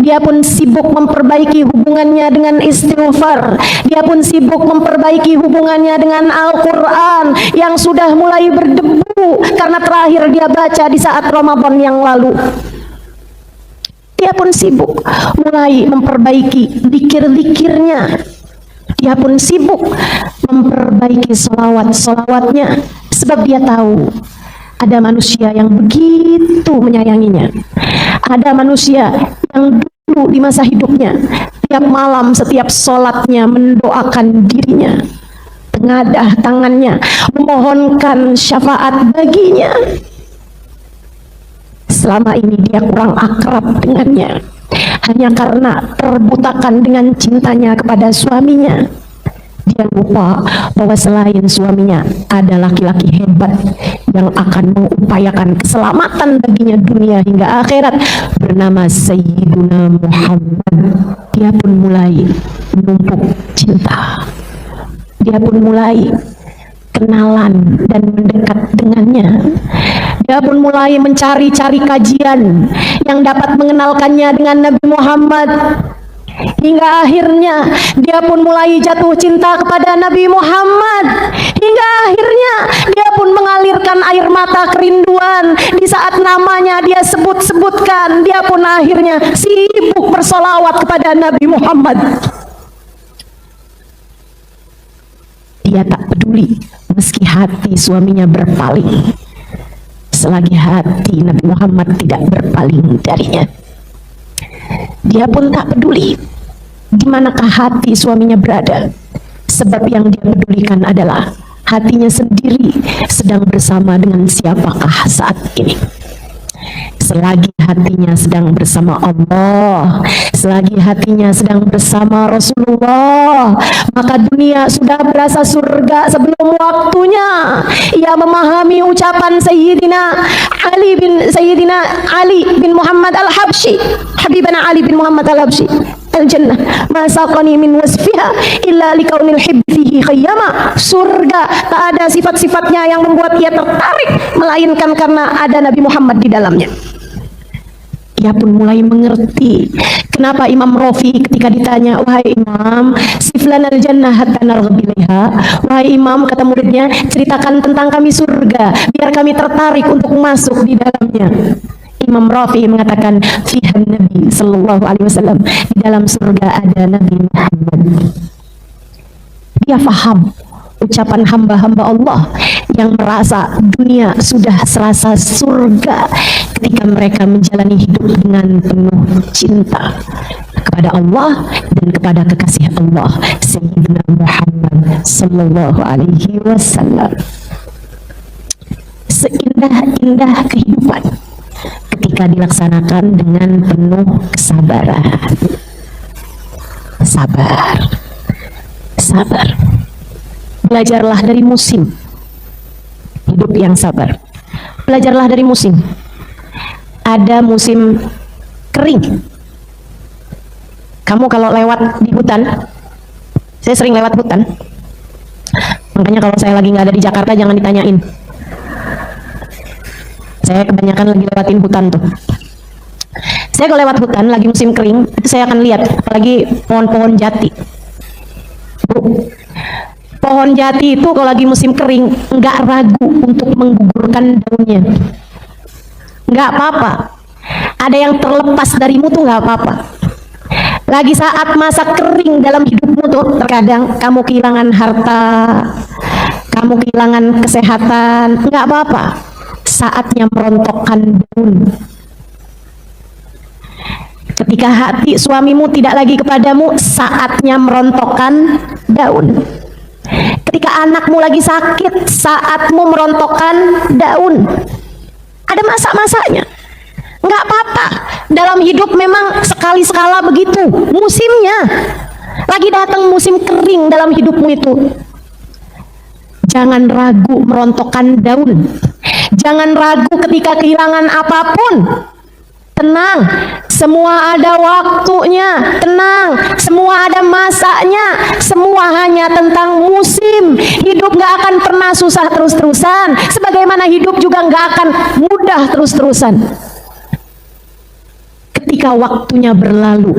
Dia pun sibuk memperbaiki hubungannya dengan istighfar. Dia pun sibuk memperbaiki hubungannya dengan Al-Quran yang sudah mulai berdebu karena terakhir dia baca di saat Ramadan yang lalu. Dia pun sibuk mulai memperbaiki zikir-zikirnya. Dia pun sibuk memperbaiki solawat-solawatnya, sebab dia tahu ada manusia yang begitu menyayanginya. Ada manusia yang dulu di masa hidupnya tiap malam setiap sholatnya mendoakan dirinya, tengadah tangannya memohonkan syafaat baginya. Selama ini dia kurang akrab dengannya hanya karena terbutakan dengan cintanya kepada suaminya. Dia lupa bahwa selain suaminya ada laki-laki hebat yang akan mengupayakan keselamatan baginya dunia hingga akhirat, bernama Sayyiduna Muhammad. Dia pun mulai menumpuk cinta. Dia pun mulai kenalan dan mendekat dengannya. Dia pun mulai mencari-cari kajian yang dapat mengenalkannya dengan Nabi Muhammad. Hingga akhirnya dia pun mulai jatuh cinta kepada Nabi Muhammad. Hingga akhirnya dia pun mengalirkan air mata kerinduan di saat namanya dia sebut-sebutkan. Dia pun akhirnya sibuk bersolawat kepada Nabi Muhammad. Dia tak peduli meski hati suaminya berpaling, selagi hati Nabi Muhammad tidak berpaling darinya. Dia pun tak peduli di manakah hati suaminya berada, sebab yang dia pedulikan adalah hatinya sendiri sedang bersama dengan siapakah saat ini. Selagi hatinya sedang bersama Allah, selagi hatinya sedang bersama Rasulullah, maka dunia sudah berasa surga sebelum waktunya. Ia memahami ucapan Sayyidina Ali bin Muhammad Al-Habsyi, Habibana Ali bin Muhammad Al-Habsyi, Al-Jannah ma saqani min wasfiha illa likaunil hibbi fihi khayyama. Surga tak ada sifat-sifatnya yang membuat ia tertarik melainkan karena ada Nabi Muhammad di dalamnya. Ia pun mulai mengerti kenapa Imam Rafi ketika ditanya, wahai Imam, siflan al-jannah hatta narghab ilaiha. Wahai Imam, kata muridnya, ceritakan tentang kami surga biar kami tertarik untuk masuk di dalamnya. Imam Rafi mengatakan, fihan Nabi sallallahu alaihi wasallam, di dalam surga ada Nabi Muhammad. Dia faham ucapan hamba-hamba Allah yang merasa dunia sudah serasa surga ketika mereka menjalani hidup dengan penuh cinta kepada Allah dan kepada kekasih Allah Sayyidina Muhammad sallallahu alaihi wasallam. Seindah-indah kehidupan ketika dilaksanakan dengan penuh kesabaran. Sabar. Belajarlah dari musim hidup yang sabar. Belajarlah dari musim. Ada musim kering. Kamu kalau lewat di hutan, saya sering lewat hutan, makanya kalau saya lagi nggak ada di Jakarta jangan ditanyain. Saya kebanyakan lagi lewatin hutan tuh. Saya kalau lewat hutan lagi musim kering, itu saya akan lihat apalagi pohon-pohon jati. Pohon jati itu kalau lagi musim kering nggak ragu untuk menggugurkan daunnya. Nggak apa-apa. Ada yang terlepas darimu tuh nggak apa-apa. Lagi saat masa kering dalam hidupmu tuh, terkadang kamu kehilangan harta, kamu kehilangan kesehatan, nggak apa-apa. Saatnya merontokkan daun. Ketika hati suamimu tidak lagi kepadamu, saatnya merontokkan daun. Ketika anakmu lagi sakit, saatmu merontokkan daun. Ada masa-masanya. Nggak apa-apa. Dalam hidup memang sekali-sekala begitu. Musimnya. Lagi datang musim kering dalam hidupmu itu. Jangan ragu merontokkan daun. Jangan ragu ketika kehilangan apapun. Tenang, semua ada waktunya. Tenang, semua ada masanya. Semua semua hanya tentang musim. Hidup gak akan pernah susah terus-terusan, sebagaimana hidup juga gak akan mudah terus-terusan. Ketika waktunya berlalu,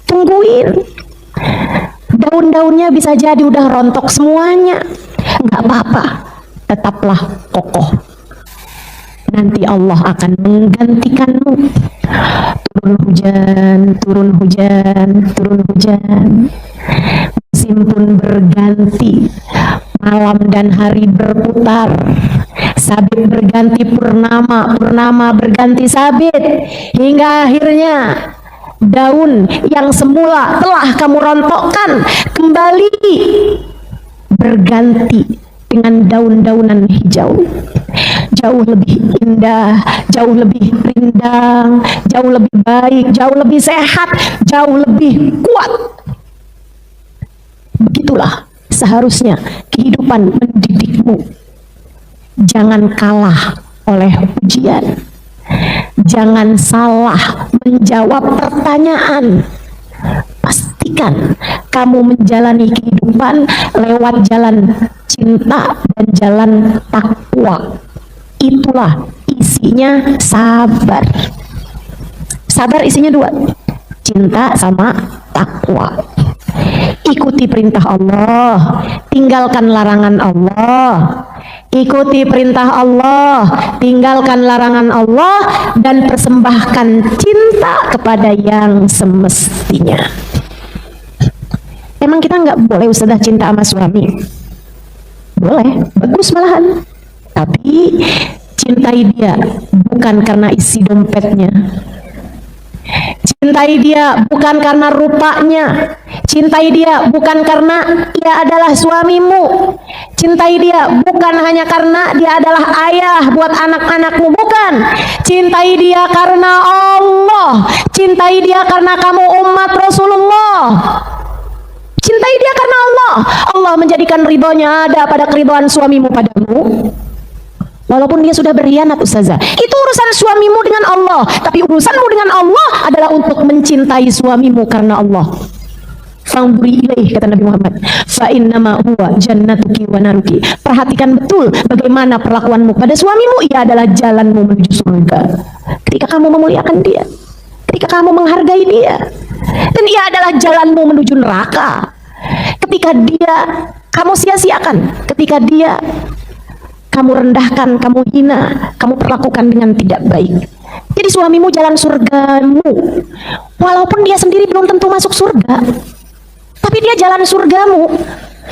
tungguin. Daun-daunnya bisa jadi udah rontok semuanya, nggak apa-apa, tetaplah kokoh. Nanti Allah akan menggantikanmu. Turun hujan, turun hujan, turun hujan. Musim pun berganti, malam dan hari berputar. Sabit berganti purnama, purnama berganti sabit, hingga akhirnya daun yang semula telah kamu rontokkan kembali berganti dengan daun-daunan hijau, jauh lebih indah, jauh lebih rindang, jauh lebih baik, jauh lebih sehat, jauh lebih kuat. Begitulah seharusnya kehidupan mendidikmu. Jangan kalah oleh ujian. Jangan salah menjawab pertanyaan. Pastikan kamu menjalani kehidupan lewat jalan cinta dan jalan takwa. Itulah isinya sabar. Sabar isinya dua, cinta sama takwa. Ikuti perintah Allah, tinggalkan larangan Allah. Ikuti perintah Allah, tinggalkan larangan Allah, dan persembahkan cinta kepada yang semestinya. Emang kita nggak boleh Ustazah cinta sama suami? Boleh, bagus malahan. Tapi cintai dia bukan karena isi dompetnya. Cintai dia bukan karena rupanya. Cintai dia bukan karena ia adalah suamimu. Cintai dia bukan hanya karena dia adalah ayah buat anak-anakmu, bukan. Cintai dia karena Allah. Cintai dia karena kamu umat Rasulullah. Cintai dia karena Allah. Allah menjadikan ridhonya ada pada keridhaan suamimu padamu. Walaupun dia sudah berkhianat, Ustazah, itu urusan suamimu dengan Allah. Tapi urusanmu dengan Allah adalah untuk mencintai suamimu karena Allah. Fangduri ilaih, kata Nabi Muhammad, fa innama huwa jannatuki wa naruki. Perhatikan betul bagaimana perlakuanmu pada suamimu. Ia adalah jalanmu menuju surga. Ketika kamu memuliakan dia, ketika kamu menghargai dia, dan ia adalah jalanmu menuju neraka. Ketika dia kamu sia-siakan, ketika dia kamu rendahkan, kamu hina, kamu perlakukan dengan tidak baik. Jadi suamimu jalan surgamu. Walaupun dia sendiri belum tentu masuk surga, tapi dia jalan surgamu.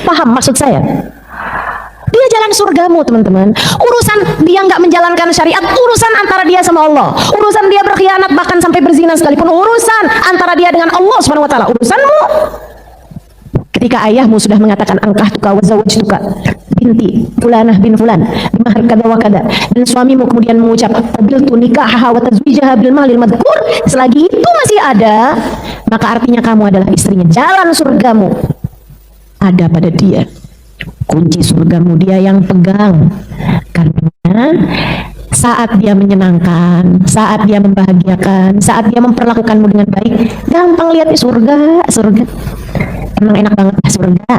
Paham maksud saya? Dia jalan surgamu, teman-teman. Urusan dia nggak menjalankan syariat, urusan antara dia sama Allah. Urusan dia berkhianat bahkan sampai berzina sekalipun, urusan antara dia dengan Allah Subhanahu wa taala. Urusanmu. Ketika ayahmu sudah mengatakan angkahtuka wa zawajtuka binti fulanah bin fulan bimahar kada wa kada, dan suamimu kemudian mengucap qabiltu nikahaha wa tazwijaha bil malil madhkur, selagi itu masih ada, maka artinya kamu adalah istrinya. Jalan surgamu ada pada dia. Kunci surgamu dia yang pegang. Karena saat dia menyenangkan, saat dia membahagiakan, saat dia memperlakukanmu dengan baik, gampang lihat di surga, surga. Emang enak banget surga.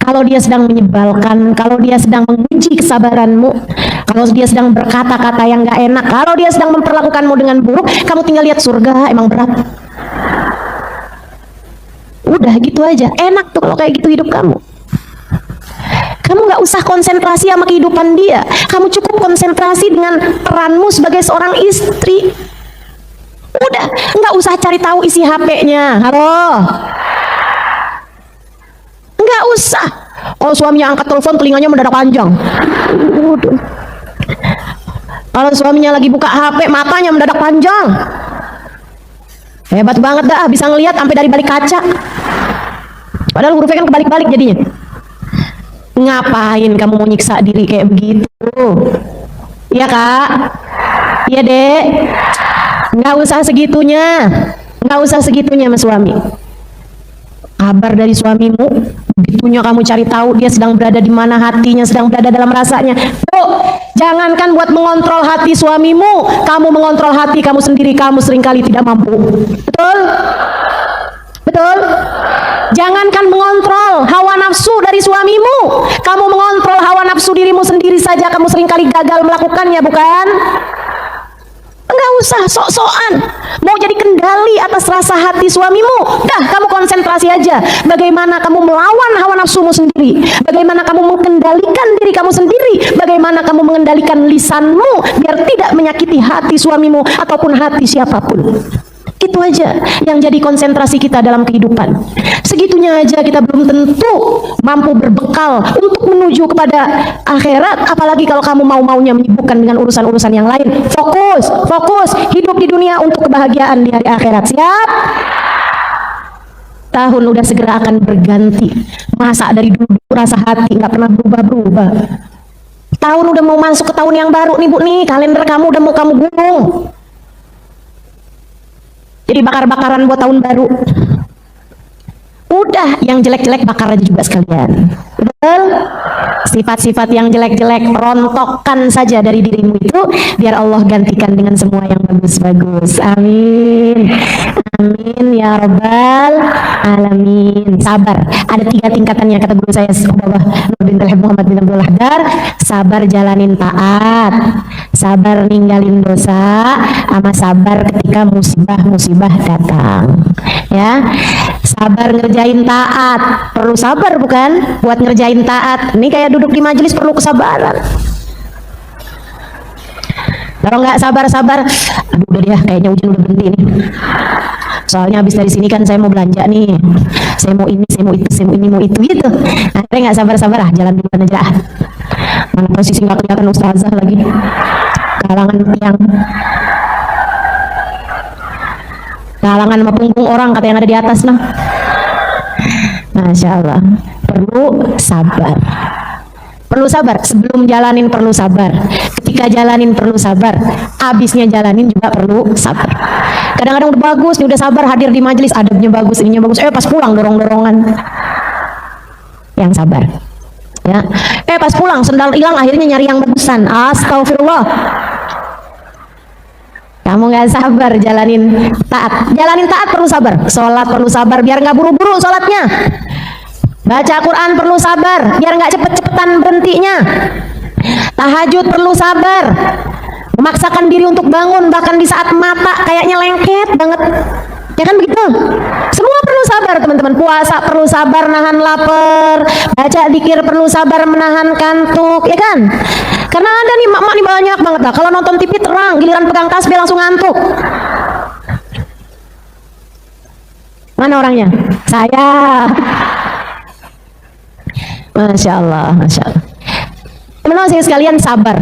Kalau dia sedang menyebalkan, kalau dia sedang menguji kesabaranmu, kalau dia sedang berkata-kata yang gak enak, kalau dia sedang memperlakukanmu dengan buruk, kamu tinggal lihat surga, emang berat. Udah gitu aja, enak tuh kalau kayak gitu hidup kamu. Kamu gak usah konsentrasi sama kehidupan dia, kamu cukup konsentrasi dengan peranmu sebagai seorang istri. Udah, nggak usah cari tahu isi HP-nya. Halo, nggak usah. Kalau suaminya angkat telepon, telinganya mendadak panjang. Udah. Kalau suaminya lagi buka HP, matanya mendadak panjang. Hebat banget dah, bisa ngelihat sampai dari balik kaca. Padahal hurufnya kan kebalik-balik jadinya. Ngapain kamu mau nyiksa diri kayak begitu? Iya kak? Iya dek? Nggak usah segitunya, nggak usah segitunya sama suami. Kabar dari suamimu, begitunya kamu cari tahu dia sedang berada di mana, hatinya sedang berada dalam rasanya. Tuh, jangankan buat mengontrol hati suamimu, kamu mengontrol hati kamu sendiri, kamu seringkali tidak mampu. Betul? Betul? Jangankan mengontrol hawa nafsu dari suamimu, kamu mengontrol hawa nafsu dirimu sendiri saja kamu seringkali gagal melakukannya, bukan? Enggak usah sok-sokan mau jadi kendali atas rasa hati suamimu. Dah, kamu konsentrasi aja bagaimana kamu melawan hawa nafsumu sendiri, bagaimana kamu mengendalikan diri kamu sendiri, bagaimana kamu mengendalikan lisanmu biar tidak menyakiti hati suamimu ataupun hati siapapun. Itu aja yang jadi konsentrasi kita dalam kehidupan. Segitunya aja kita belum tentu mampu berbekal untuk menuju kepada akhirat, apalagi kalau kamu mau-maunya menyibukkan dengan urusan-urusan yang lain. Fokus hidup di dunia untuk kebahagiaan di hari akhirat. Siap? Tahun udah segera akan berganti. Masa dari dulu rasa hati nggak pernah berubah-berubah. Tahun udah mau masuk ke tahun yang baru nih Bu nih, kalender kamu udah mau kamu gulung. Jadi bakar-bakaran buat tahun baru. Udah, yang jelek-jelek bakar aja juga sekalian. Betul? Sifat-sifat yang jelek-jelek rontokkan saja dari dirimu itu, biar Allah gantikan dengan semua yang bagus-bagus. Amin. Amin ya rabbal alamin. Sabar. Ada 3 tingkatannya kata guru saya Nur bin Muhammad bin Abdul Dar. Sabar jalanin taat, sabar ninggalin dosa, sama sabar ketika musibah-musibah datang. Ya. Sabar ngerjain taat, perlu sabar bukan? Buat ngerjain taat. Ini kayak duduk di majelis perlu kesabaran. Kalau nggak sabar-sabar, aduh udah deh, kayaknya hujan udah berhenti nih. Soalnya habis dari sini kan saya mau belanja nih, saya mau ini, saya mau itu, saya mau ini, mau itu gitu. Akhirnya nggak sabar-sabar, jalan duluan aja. Mana posisi nggak kelihatan ustazah lagi, kalangan tiang, kalangan sama punggung orang kata yang ada di atas nah. Masya Allah, perlu sabar. Perlu sabar, sebelum jalanin perlu sabar, ketika jalanin perlu sabar, abisnya jalanin juga perlu sabar. Kadang-kadang udah bagus, udah sabar hadir di majelis, adabnya bagus, ininya bagus, pas pulang dorong-dorongan. Yang sabar. Ya. Pas pulang sendal hilang, akhirnya nyari yang bagusan. Astagfirullah. Kamu nggak sabar jalanin taat. Jalanin taat perlu sabar. Sholat perlu sabar biar nggak buru-buru sholatnya. Baca Quran perlu sabar biar nggak cepet-cepetan berhentinya. Tahajud perlu sabar. Memaksakan diri untuk bangun bahkan di saat mata kayaknya lengket banget. Ya kan begitu? Semua perlu sabar teman-teman. Puasa perlu sabar nahan lapar. Baca dzikir perlu sabar menahan kantuk, ya kan? Karena ada nih mak-mak nih banyak banget lah. Kalau nonton TV terang, giliran pegang tasbih langsung ngantuk. Mana orangnya? Saya. Masya Allah, Masya Allah. Teman-teman saya sekalian, sabar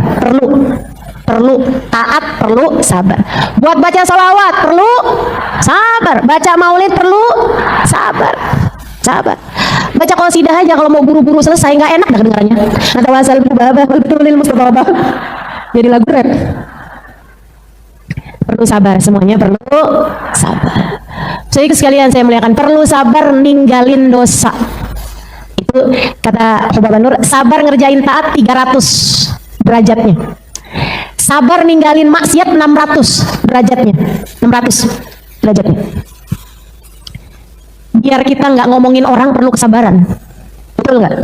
perlu taat, perlu sabar. Buat baca salawat perlu sabar, baca maulid perlu sabar. Baca qasidah aja kalau mau buru-buru selesai nggak enak dengarnya. Natawasal bil babah wal bitulil mustababah. Jadi lagu rap. Perlu sabar, semuanya perlu sabar. Jadi sekalian saya muliakan, perlu sabar ninggalin dosa. Itu kata Hubab Nur, sabar ngerjain taat 300 derajatnya. Sabar ninggalin maksiat 600 derajatnya. 600 derajatnya. Biar kita nggak ngomongin orang perlu kesabaran. Betul nggak?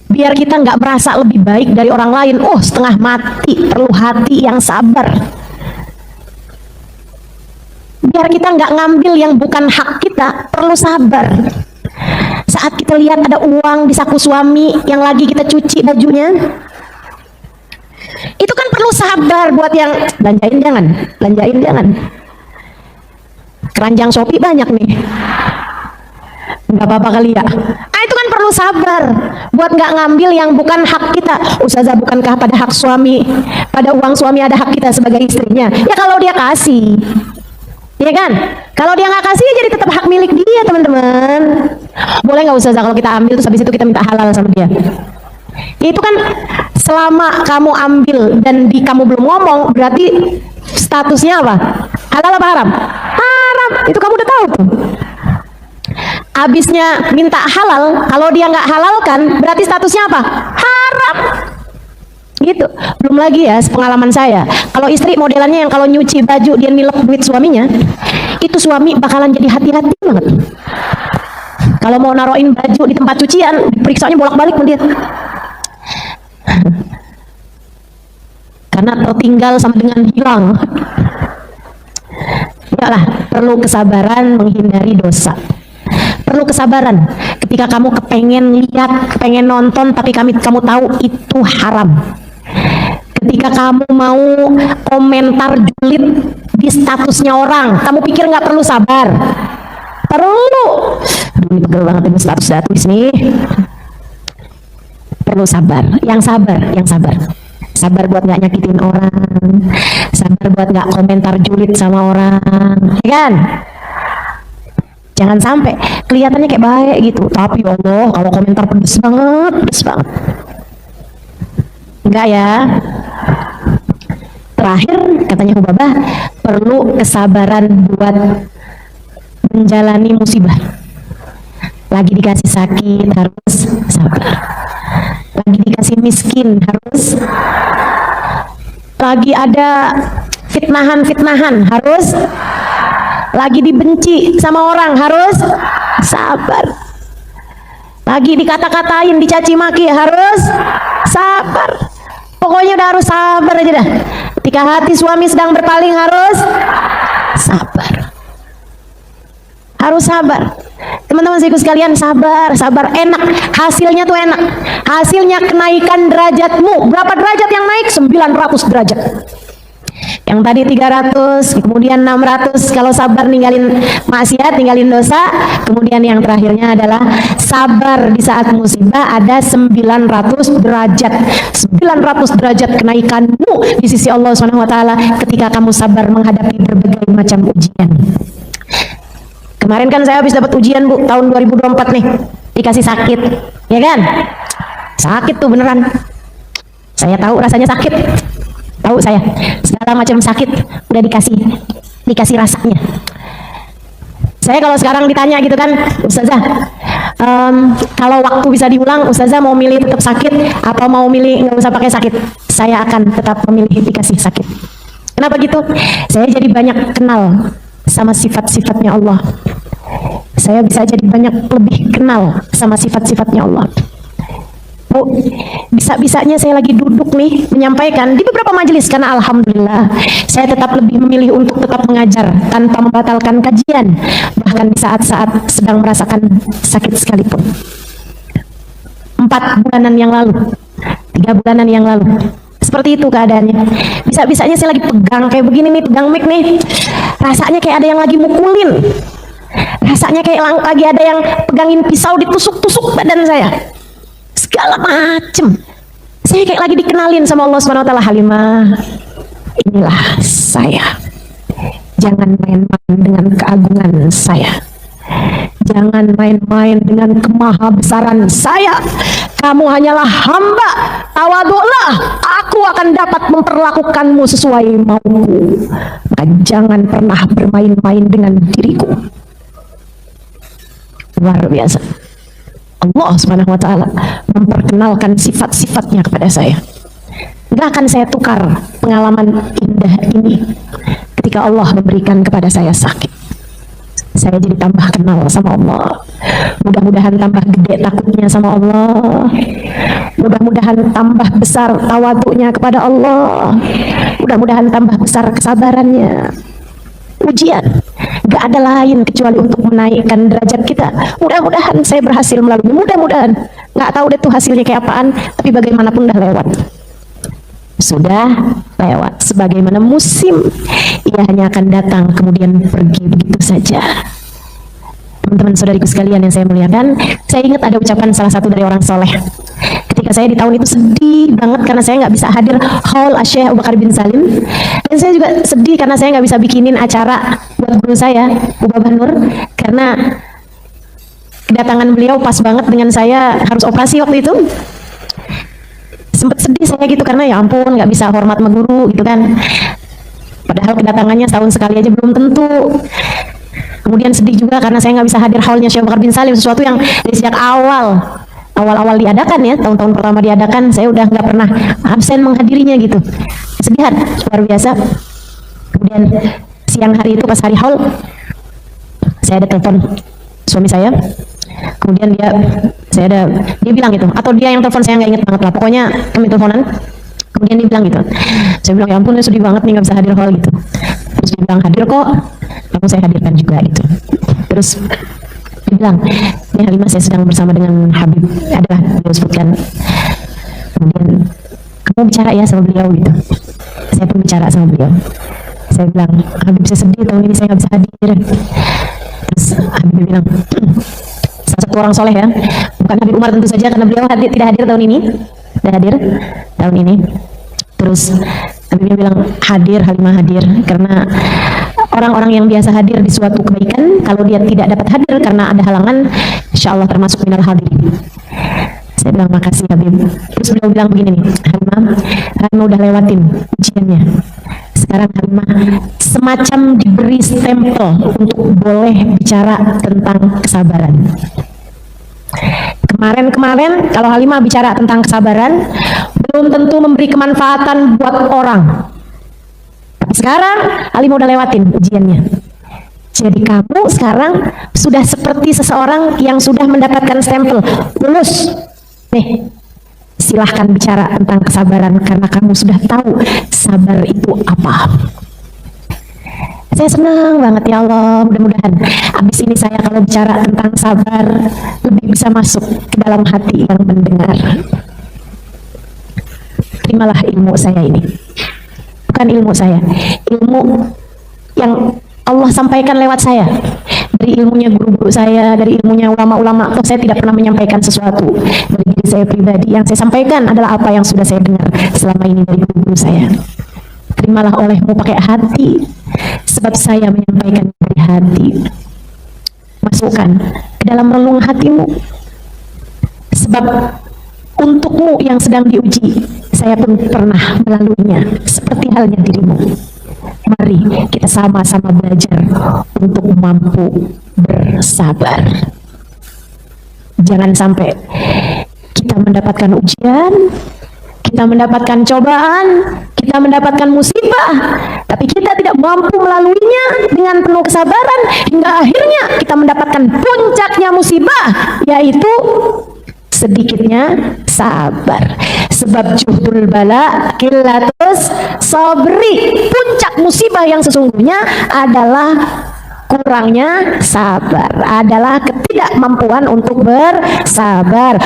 Biar kita nggak merasa lebih baik dari orang lain. Oh, setengah mati, perlu hati yang sabar. Biar kita nggak ngambil yang bukan hak kita, perlu sabar. Saat kita lihat ada uang di saku suami yang lagi kita cuci bajunya, itu kan perlu sabar. Buat yang belanjain jangan. Keranjang Shopee banyak nih, nggak apa-apa kali ya. Itu kan perlu sabar. Buat nggak ngambil yang bukan hak kita. Ustazah, bukankah pada hak suami, pada uang suami ada hak kita sebagai istrinya? Ya kalau dia kasih, ya kan? Kalau dia nggak kasih, jadi tetap hak milik dia, teman-teman. Boleh nggak Ustazah kalau kita ambil terus habis itu kita minta halal sama dia? Itu kan selama kamu ambil dan kamu belum ngomong, berarti statusnya apa? Halal apa haram? Haram. Itu kamu udah tahu tuh. Abisnya minta halal, kalau dia nggak halalkan, berarti statusnya apa? Haram. Gitu. Belum lagi ya, pengalaman saya, kalau istri modelannya yang kalau nyuci baju dia nilep duit suaminya, itu suami bakalan jadi hati-hati banget. Kalau mau naruhin baju di tempat cucian, diperiksanya bolak-balik sama dia. Karena tertinggal sama dengan hilang. Enggak lah, perlu kesabaran menghindari dosa. Perlu kesabaran ketika kamu kepengen lihat, kepengen nonton, tapi kamu tahu itu haram. Ketika kamu mau komentar julid di statusnya orang, kamu pikir nggak perlu sabar? Perlu. Aduh, ini pegel banget ini status nih. Perlu sabar. Yang sabar. Sabar buat nggak nyakitin orang. Sabar buat nggak komentar julid sama orang. Ya kan? Jangan sampai kelihatannya kayak baik gitu, tapi ya Allah kalau komentar pedes banget. Enggak ya. Terakhir katanya Hubabah, perlu kesabaran buat menjalani musibah. Lagi dikasih sakit harus sabar. Lagi dikasih miskin harus. Lagi ada fitnahan harus. Lagi dibenci sama orang harus sabar. Lagi dikata-katain, dicaci maki harus sabar. Pokoknya udah harus sabar aja dah. Ketika hati suami sedang berpaling harus sabar. Harus sabar. Teman-teman saya sekalian, sabar, enak. Hasilnya tuh enak. Hasilnya kenaikan derajatmu. Berapa derajat yang naik? 900 derajat. Yang tadi 300, kemudian 600 kalau sabar ninggalin maksiat, ninggalin dosa. Kemudian yang terakhirnya adalah sabar di saat musibah, ada 900 derajat. 900 derajat kenaikanmu di sisi Allah SWT ketika kamu sabar menghadapi berbagai macam ujian. Kemarin kan saya habis dapat ujian Bu, tahun 2024 nih, dikasih sakit, ya kan? Sakit tuh beneran. Saya tahu rasanya sakit. Tahu saya, segala macam sakit udah dikasih rasanya. Saya kalau sekarang ditanya gitu kan, Ustazah, kalau waktu bisa diulang, Ustazah mau milih tetap sakit atau mau milih nggak usah pakai sakit? Saya akan tetap memilih dikasih sakit. Kenapa gitu? Saya jadi banyak kenal sama sifat-sifatnya Allah. Saya bisa jadi banyak lebih kenal sama sifat-sifatnya Allah. Oh, bisa-bisanya saya lagi duduk nih menyampaikan di beberapa majelis karena alhamdulillah saya tetap lebih memilih untuk tetap mengajar tanpa membatalkan kajian, bahkan di saat-saat sedang merasakan sakit sekalipun. 4 bulanan yang lalu, 3 bulanan yang lalu, seperti itu keadaannya. Bisa-bisanya saya lagi pegang kayak begini nih, pegang mic nih, rasanya kayak ada yang lagi mukulin, rasanya kayak lagi ada yang pegangin pisau ditusuk-tusuk badan saya. Segala macem. Saya kayak lagi dikenalin sama Allah SWT. Halimah, inilah saya. Jangan main-main dengan keagungan saya. Jangan main-main dengan kemahabesaran saya. Kamu hanyalah hamba. Tawaduklah, aku akan dapat memperlakukanmu sesuai mauku. Maka jangan pernah bermain-main dengan diriku. Luar biasa. Allah SWT memperkenalkan sifat-sifatnya kepada saya. Gak akan saya tukar pengalaman indah ini ketika Allah memberikan kepada saya sakit. Saya jadi tambah kenal sama Allah. Mudah-mudahan tambah gede takutnya sama Allah. Mudah-mudahan tambah besar tawaduknya kepada Allah. Mudah-mudahan tambah besar kesabarannya. Ujian gak ada lain kecuali untuk menaikkan derajat kita. Mudah-mudahan saya berhasil melalui. Mudah-mudahan. Gak tahu deh tuh hasilnya kayak apaan, tapi bagaimanapun udah lewat. Sudah lewat. Sebagaimana musim, ia hanya akan datang kemudian pergi begitu saja. Teman-teman saudariku sekalian yang saya muliakan, saya ingat ada ucapan salah satu dari orang soleh. Ketika saya di tahun itu sedih banget karena saya nggak bisa hadir haul Syekh Abu Bakar bin Salim, dan saya juga sedih karena saya nggak bisa bikinin acara buat guru saya Hubabah Nur karena kedatangan beliau pas banget dengan saya harus operasi waktu itu. Sempet sedih saya gitu karena ya ampun nggak bisa hormat sama guru gitu kan, padahal kedatangannya setahun sekali aja belum tentu. Kemudian sedih juga karena saya nggak bisa hadir haulnya Syekh Abu Bakar bin Salim, sesuatu yang dari sejak awal diadakan ya, tahun-tahun pertama diadakan saya udah nggak pernah absen menghadirinya gitu. Kesedihan luar biasa. Kemudian siang hari itu pas hari haul, saya ada telepon suami saya, Kemudian dia bilang gitu, atau dia yang telepon, saya nggak ingat banget lah. Pokoknya kami teleponan. Kemudian dia bilang gitu. Saya bilang, ya ampun, sedih banget nih nggak bisa hadir hal gitu. Terus dia bilang, hadir kok. Lalu saya hadirkan juga gitu. Terus dia bilang, ini Halimah, saya sedang bersama dengan Habib. Adalah beliau sebutkan. Kemudian kamu bicara ya sama beliau gitu. Saya pun bicara sama beliau. Saya bilang, Habib, saya sedih tahun ini saya nggak bisa hadir. Terus Habib bilang, salah satu orang soleh ya, bukan Habib Umar tentu saja, karena beliau tidak hadir tahun ini. Tidak hadir tahun ini. Terus Habibnya bilang, hadir Halimah, hadir, karena orang-orang yang biasa hadir di suatu kebaikan, kalau dia tidak dapat hadir karena ada halangan, insya Allah termasuk minal hadirin. Saya bilang, makasih Habib. Terus beliau bilang begini nih, Halimah udah lewatin ujiannya. Sekarang Halimah semacam diberi stempel untuk boleh bicara tentang kesabaran. Kemarin kalau Halimah bicara tentang kesabaran, belum tentu memberi kemanfaatan buat orang. Tapi sekarang Halimah udah lewatin ujiannya. Jadi kamu sekarang sudah seperti seseorang yang sudah mendapatkan stempel lulus. Nih, silahkan bicara tentang kesabaran karena kamu sudah tahu sabar itu apa. Saya senang banget, ya Allah, mudah-mudahan habis ini saya kalau bicara tentang sabar lebih bisa masuk ke dalam hati yang mendengar. Terimalah ilmu saya ini. Bukan ilmu saya, ilmu yang Allah sampaikan lewat saya. Dari ilmunya guru-guru saya, dari ilmunya ulama-ulama, toh saya tidak pernah menyampaikan sesuatu dari diri saya pribadi. Yang saya sampaikan adalah apa yang sudah saya dengar selama ini dari guru-guru saya. Terimalah olehmu pakai hati, sebab saya menyampaikan dari hati. Masukkan ke dalam relung hatimu, sebab untukmu yang sedang diuji, saya pun pernah melaluinya, seperti halnya dirimu. Mari kita sama-sama belajar untuk mampu bersabar. Jangan sampai kita mendapatkan ujian, kita mendapatkan cobaan, kita mendapatkan musibah, tapi kita tidak mampu melaluinya dengan penuh kesabaran, hingga akhirnya kita mendapatkan puncaknya musibah, yaitu sedikitnya sabar. Sebab juhdul bala qillatus sabri. Puncak musibah yang sesungguhnya adalah kurangnya sabar, adalah ketidakmampuan untuk bersabar.